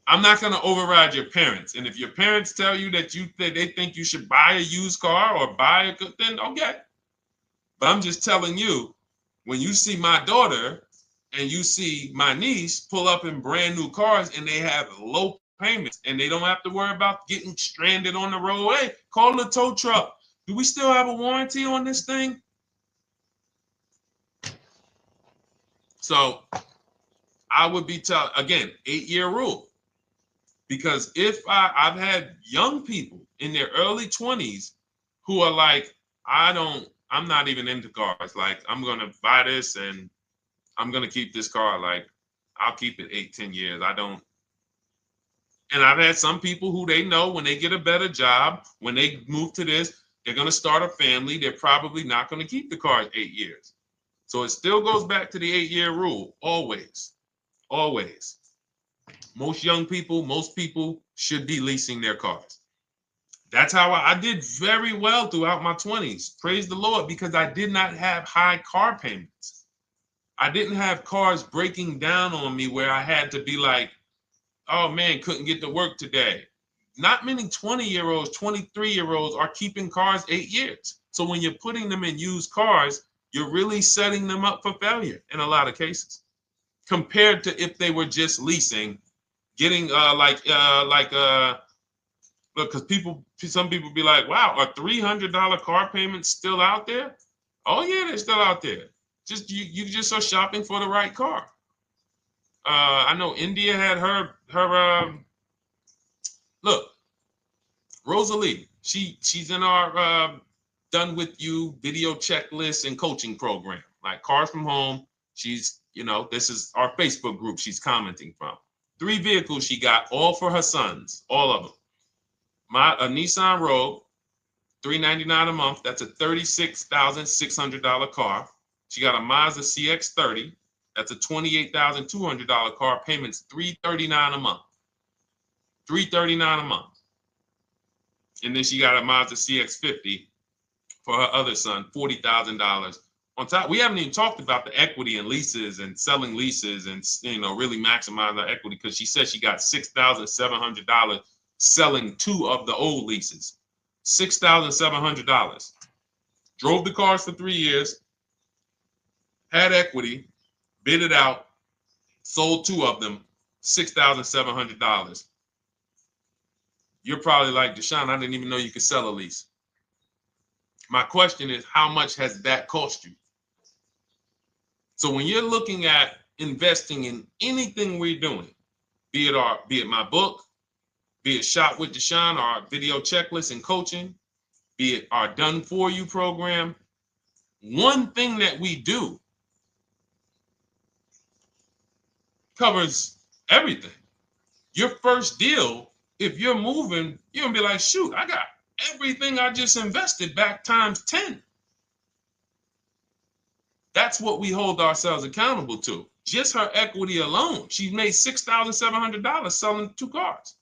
I'm not going to override your parents. And if your parents tell you that they think you should buy a used car or buy a good, then okay. But I'm just telling you, when you see my daughter and you see my niece pull up in brand new cars and they have low payments and they don't have to worry about getting stranded on the road. Hey, call the tow truck. Do we still have a warranty on this thing? So I would be again, 8-year rule. Because if I've had young people in their early 20s who are like, I'm not even into cars. Like, I'm going to buy this and I'm going to keep this car. Like, I'll keep it 8-10 years. And I've had some people who they know when they get a better job, when they move to this, they're going to start a family. They're probably not going to keep the car 8 years. So it still goes back to the 8-year rule. Always. Always. Most young people, most people should be leasing their cars. That's how I did very well throughout my 20s. Praise the Lord, because I did not have high car payments. I didn't have cars breaking down on me where I had to be like, oh man, couldn't get to work today. Not many 20-year-olds, 23-year-olds are keeping cars 8 years. So when you're putting them in used cars, you're really setting them up for failure in a lot of cases, compared to if they were just leasing, getting because some people be like, wow, are $300 car payments still out there? Oh yeah, they're still out there. Just you just are shopping for the right car. I know India had her look, Rosalie, she's in our done with you video checklist and coaching program, like Cars from Home. She's, this is our Facebook group she's commenting from. 3 vehicles she got, all for her sons, all of them. A Nissan Rogue, $399 a month. That's a $36,600 car. She got a Mazda CX-30. That's a $28,200 car. Payments $339 a month. $339 a month. And then she got a Mazda CX-50 for her other son, $40,000. On top, we haven't even talked about the equity and leases and selling leases and, you know, really maximize her equity, because she said she got $6,700 selling 2 of the old leases. $6,700. Drove the cars for 3 years, had equity, bid it out, sold 2 of them, $6,700. You're probably like, Deshone, I didn't even know you could sell a lease. My question is, how much has that cost you? So when you're looking at investing in anything we're doing, be it my book, be it Shop with Deshone, our video checklist and coaching, be it our Done For You program, one thing that we do covers everything. Your first deal, if you're moving, you're gonna be like, shoot, I got everything I just invested back times 10. That's what we hold ourselves accountable to. Just her equity alone, she made $6,700 selling 2 cars.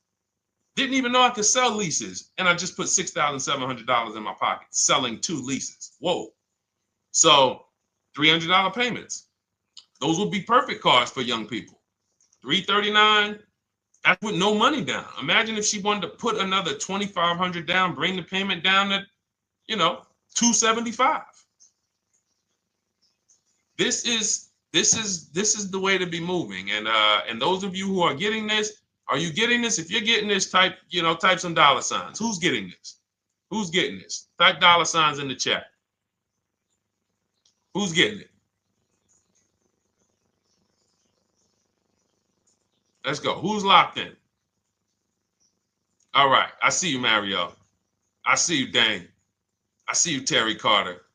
Didn't even know I could sell leases, and I just put $6,700 in my pocket selling 2 leases. Whoa. So $300 payments. Those would be perfect cars for young people. $339, that's with no money down. Imagine if she wanted to put another $2,500 down, bring the payment down to, $275. This is the way to be moving. And those of you who are getting this, are you getting this? If you're getting this, type some dollar signs. Who's getting this? Who's getting this? Type dollar signs in the chat. Who's getting it? Let's go. Who's locked in? All right. I see you, Mario. I see you, Dane. I see you, Terry Carter.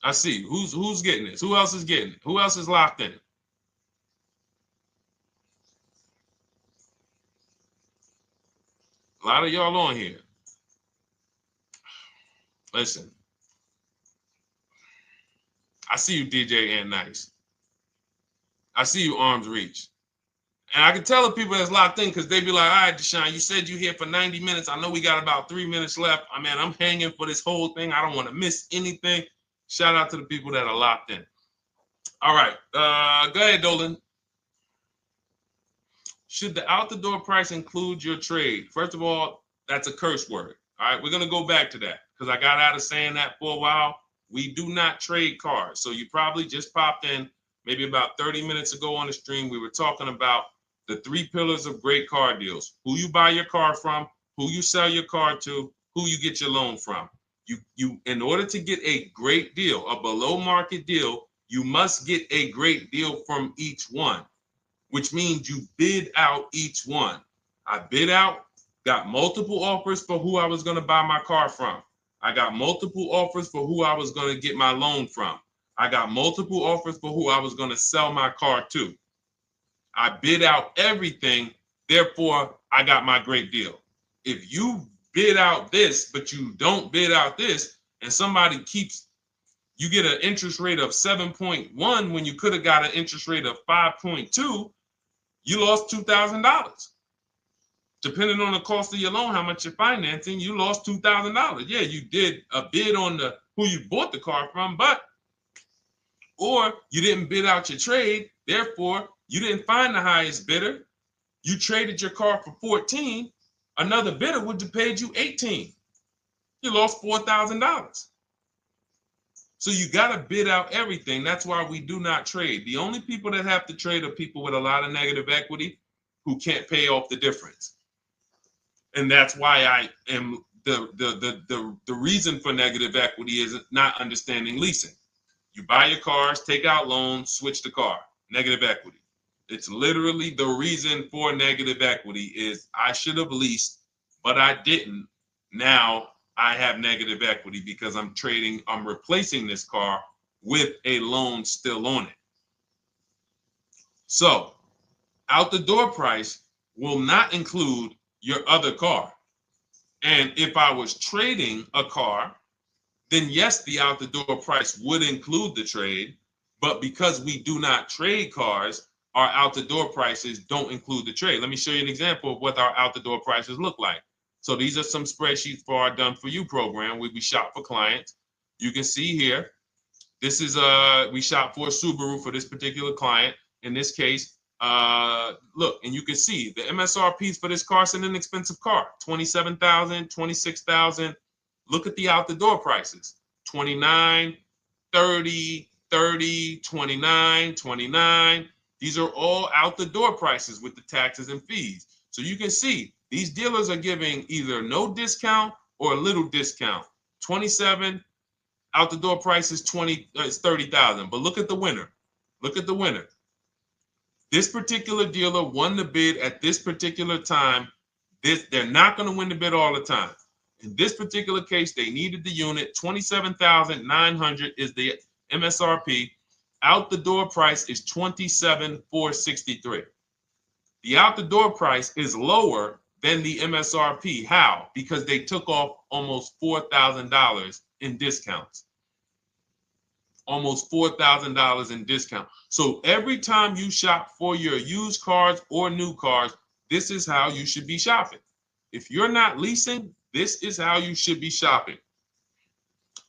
I see you. Who's getting this? Who else is getting it? Who else is locked in? A lot of y'all on here. Listen. I see you, DJ and Nice. I see you, Arms Reach. And I can tell the people that's locked in, because they be like, all right, Deshone, you said you here for 90 minutes. I know we got about 3 minutes left. I mean, I'm hanging for this whole thing. I don't want to miss anything. Shout out to the people that are locked in. All right. Go ahead, Dolan. Should the out-the-door price include your trade? First of all, that's a curse word. All right, we're going to go back to that, because I got out of saying that for a while. We do not trade cars. So you probably just popped in maybe about 30 minutes ago on the stream. We were talking about the 3 pillars of great car deals: who you buy your car from, who you sell your car to, who you get your loan from. You in order to get a great deal, a below market deal, you must get a great deal from each one, which means you bid out each one. I bid out, got multiple offers for who I was going to buy my car from. I got multiple offers for who I was going to get my loan from. I got multiple offers for who I was going to sell my car to. I bid out everything, therefore I got my great deal. If you bid out this, but you don't bid out this, and somebody you get an interest rate of 7.1 when you could have got an interest rate of 5.2, you lost $2,000. Depending on the cost of your loan, how much you're financing, you lost $2,000. Yeah, you did a bid on who you bought the car from, or you didn't bid out your trade, therefore you didn't find the highest bidder. You traded your car for 14. Another bidder would have paid you 18. You lost $4,000. So you got to bid out everything. That's why we do not trade. The only people that have to trade are people with a lot of negative equity who can't pay off the difference. And that's why I am the reason for negative equity is not understanding leasing. You buy your cars, take out loans, switch the car. Negative equity. It's literally the reason for negative equity is I should have leased, but I didn't. Now I have negative equity because I'm replacing this car with a loan still on it. So out the door price will not include your other car. And if I was trading a car, then yes, the out the door price would include the trade. But because we do not trade cars, our out the door prices don't include the trade. Let me show you an example of what our out the door prices look like. So these are some spreadsheets for our Done For You program where we shop for clients. You can see here, this is we shop for a Subaru for this particular client. In this case, look, and you can see the MSRPs for this car. It's an inexpensive car, $27,000, $26,000. Look at the out the door prices, 29, 30, 30, 29, 29. These are all out the door prices with the taxes and fees. So you can see these dealers are giving either no discount or a little discount. 27 out the door price is 30,000. But look at the winner. Look at the winner. This particular dealer won the bid at this particular time. They're not going to win the bid all the time. In this particular case, they needed the unit. 27,900 is the MSRP. Out the door price is 27,463. The out the door price is lower than the MSRP. How? Because they took off almost $4,000 in discounts. Almost $4,000 in discount. So every time you shop for your used cars or new cars, this is how you should be shopping. If you're not leasing, this is how you should be shopping.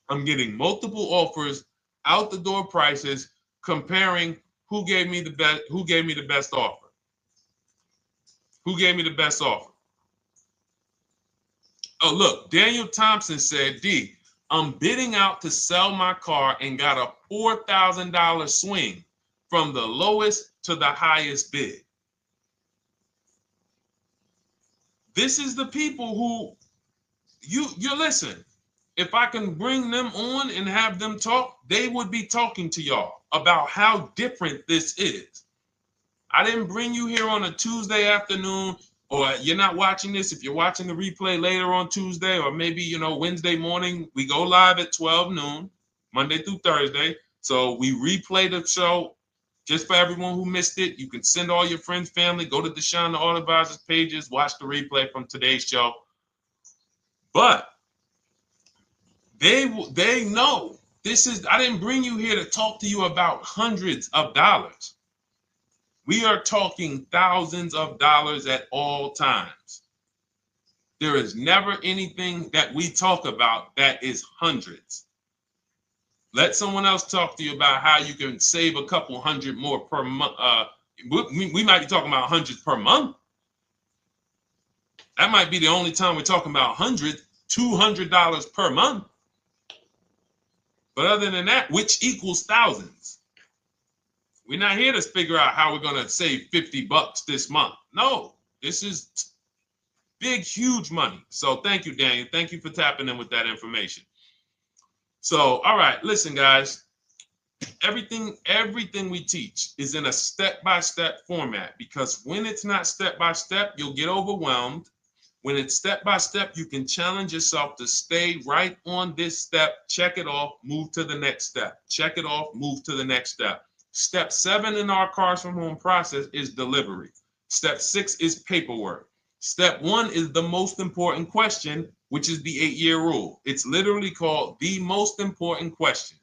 I'm getting multiple offers, out the door prices, comparing who gave me the best offer. Who gave me the best offer? Oh, look, Daniel Thompson said, D, I'm bidding out to sell my car and got a $4,000 swing from the lowest to the highest bid. This is the people who you listen. If I can bring them on and have them talk, they would be talking to y'all about how different this is. I didn't bring you here on a Tuesday afternoon, or you're not watching this. If you're watching the replay later on Tuesday, or maybe, Wednesday morning, we go live at 12 noon, Monday through Thursday. So we replay the show just for everyone who missed it. You can send all your friends, family, go to Deshone the Auto Advisor's pages, watch the replay from today's show. But they know this is, I didn't bring you here to talk to you about hundreds of dollars. We are talking thousands of dollars at all times. There is never anything that we talk about that is hundreds. Let someone else talk to you about how you can save a couple hundred more per month. We might be talking about hundreds per month. That might be the only time we're talking about hundreds, $200 per month. But other than that, which equals thousands. We're not here to figure out how we're going to save $50 this month. No, this is big, huge money. So thank you, Daniel. Thank you for tapping in with that information. So, all right, listen, guys. Everything we teach is in a step-by-step format, because when it's not step-by-step, you'll get overwhelmed. When it's step-by-step, you can challenge yourself to stay right on this step, check it off, move to the next step. Check it off, move to the next step. Step 7 in our Cars from Home process is delivery. Step 6 is paperwork. Step 1 is the most important question, which is the 8-year rule. It's literally called the most important question.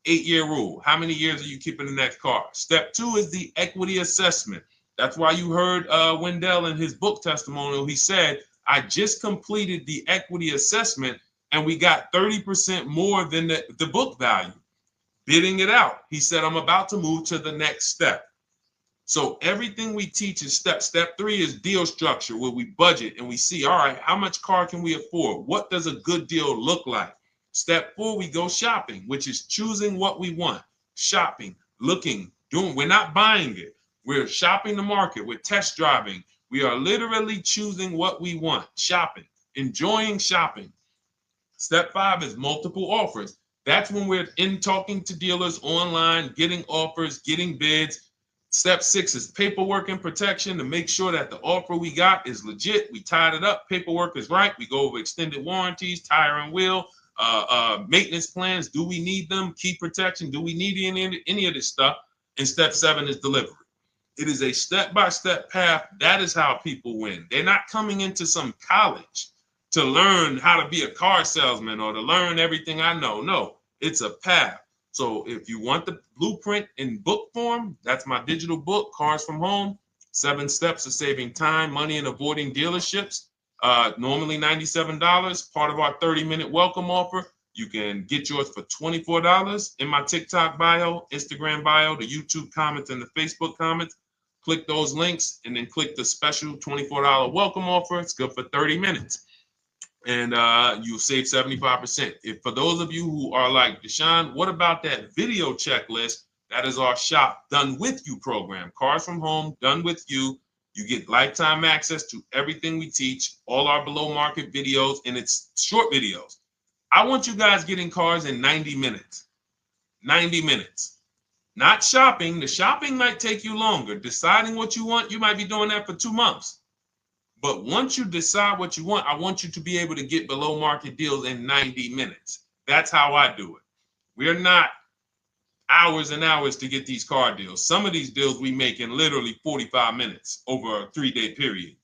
8-year rule. How many years are you keeping the next car? Step 2 is the equity assessment. That's why you heard Wendell in his book testimonial. He said, I just completed the equity assessment and we got 30% more than the book value. Bidding it out. He said, I'm about to move to the next step. So everything we teach is step. Step 3 is deal structure, where we budget and we see, all right, how much car can we afford? What does a good deal look like? Step 4, we go shopping, which is choosing what we want. Shopping, looking, doing. We're not buying it. We're shopping the market. We're test driving. We are literally choosing what we want. Shopping, enjoying shopping. Step 5 is multiple offers. That's when we're in talking to dealers online, getting offers, getting bids. Step 6 is paperwork and protection to make sure that the offer we got is legit. We tied it up. Paperwork is right. We go over extended warranties, tire and wheel, maintenance plans. Do we need them? Key protection. Do we need any of this stuff? And step 7 is delivery. It is a step-by-step path. That is how people win. They're not coming into some college to learn how to be a car salesman or to learn everything I know. No, it's a path. So if you want the blueprint in book form, that's my digital book, Cars from Home, 7 Steps of Saving Time, Money, and Avoiding Dealerships. Normally $97. Part of our 30-minute welcome offer. You can get yours for $24 in my TikTok bio, Instagram bio, the YouTube comments, and the Facebook comments. Click those links and then click the special $24 welcome offer. It's good for 30 minutes. And you'll save 75%. If for those of you who are like, Deshone, what about that video checklist? That is our shop done with you program. Cars from home, done with you. You get lifetime access to everything we teach, all our below market videos, and it's short videos. I want you guys getting cars in 90 minutes. 90 minutes. Not shopping. The shopping might take you longer. Deciding what you want, you might be doing that for 2 months. But once you decide what you want, I want you to be able to get below market deals in 90 minutes. That's how I do it. We're not hours and hours to get these car deals. Some of these deals we make in literally 45 minutes over a 3-day period.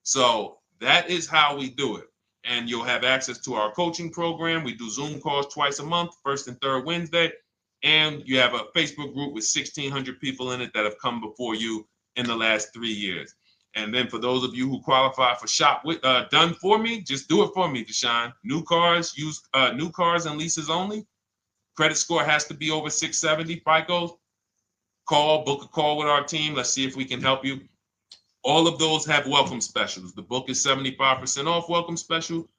So that is how we do it. And you'll have access to our coaching program. We do Zoom calls twice a month, first and third Wednesday. And you have a Facebook group with 1,600 people in it that have come before you in the last 3 years. And then for those of you who qualify for shop with done for me, just do it for me, Deshone. New cars, new cars and leases only. Credit score has to be over 670 FICO. Book a call with our team. Let's see if we can help you. All of those have welcome specials. The book is 75% off welcome special.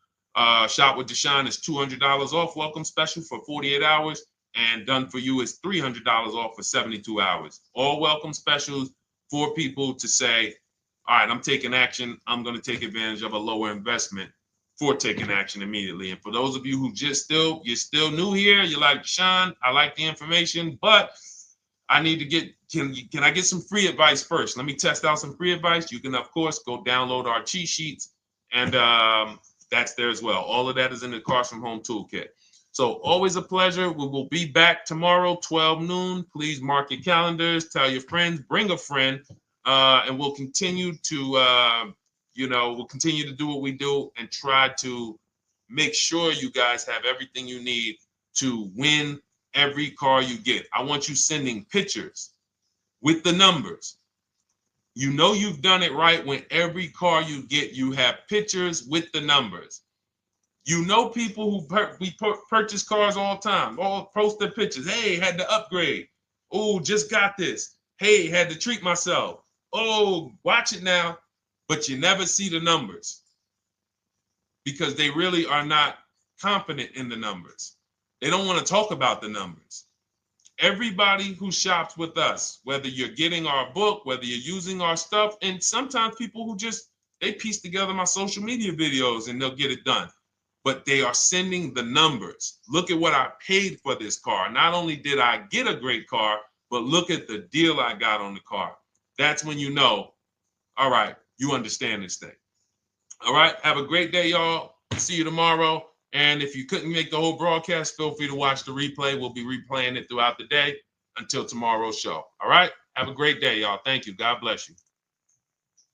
Shop with Deshone is $200 off welcome special for 48 hours. And done for you is $300 off for 72 hours. All welcome specials for people to say, all right, I'm taking action. I'm going to take advantage of a lower investment for taking action immediately. And for those of you who you're still new here, you're like, Deshone, I like the information, but I need to get, can I get some free advice first? Let me test out some free advice. You can, of course, go download our cheat sheets, and that's there as well. All of that is in the Cars from Home Toolkit. So always a pleasure. We will be back tomorrow, 12 noon. Please mark your calendars, tell your friends, bring a friend, and we'll continue to, we'll continue to do what we do and try to make sure you guys have everything you need to win every car you get. I want you sending pictures with the numbers. You know you've done it right when every car you get, you have pictures with the numbers. You know people who purchase cars all the time, all post their pictures. Hey, had to upgrade. Oh, just got this. Hey, had to treat myself. Oh, watch it now. But you never see the numbers because they really are not confident in the numbers. They don't want to talk about the numbers. Everybody who shops with us, whether you're getting our book, whether you're using our stuff, and sometimes people who they piece together my social media videos and they'll get it done. But they are sending the numbers. Look at what I paid for this car. Not only did I get a great car, but look at the deal I got on the car. That's when you know, all right, you understand this thing. All right, have a great day, y'all. See you tomorrow. And if you couldn't make the whole broadcast, feel free to watch the replay. We'll be replaying it throughout the day until tomorrow's show. All right, have a great day, y'all. Thank you. God bless you.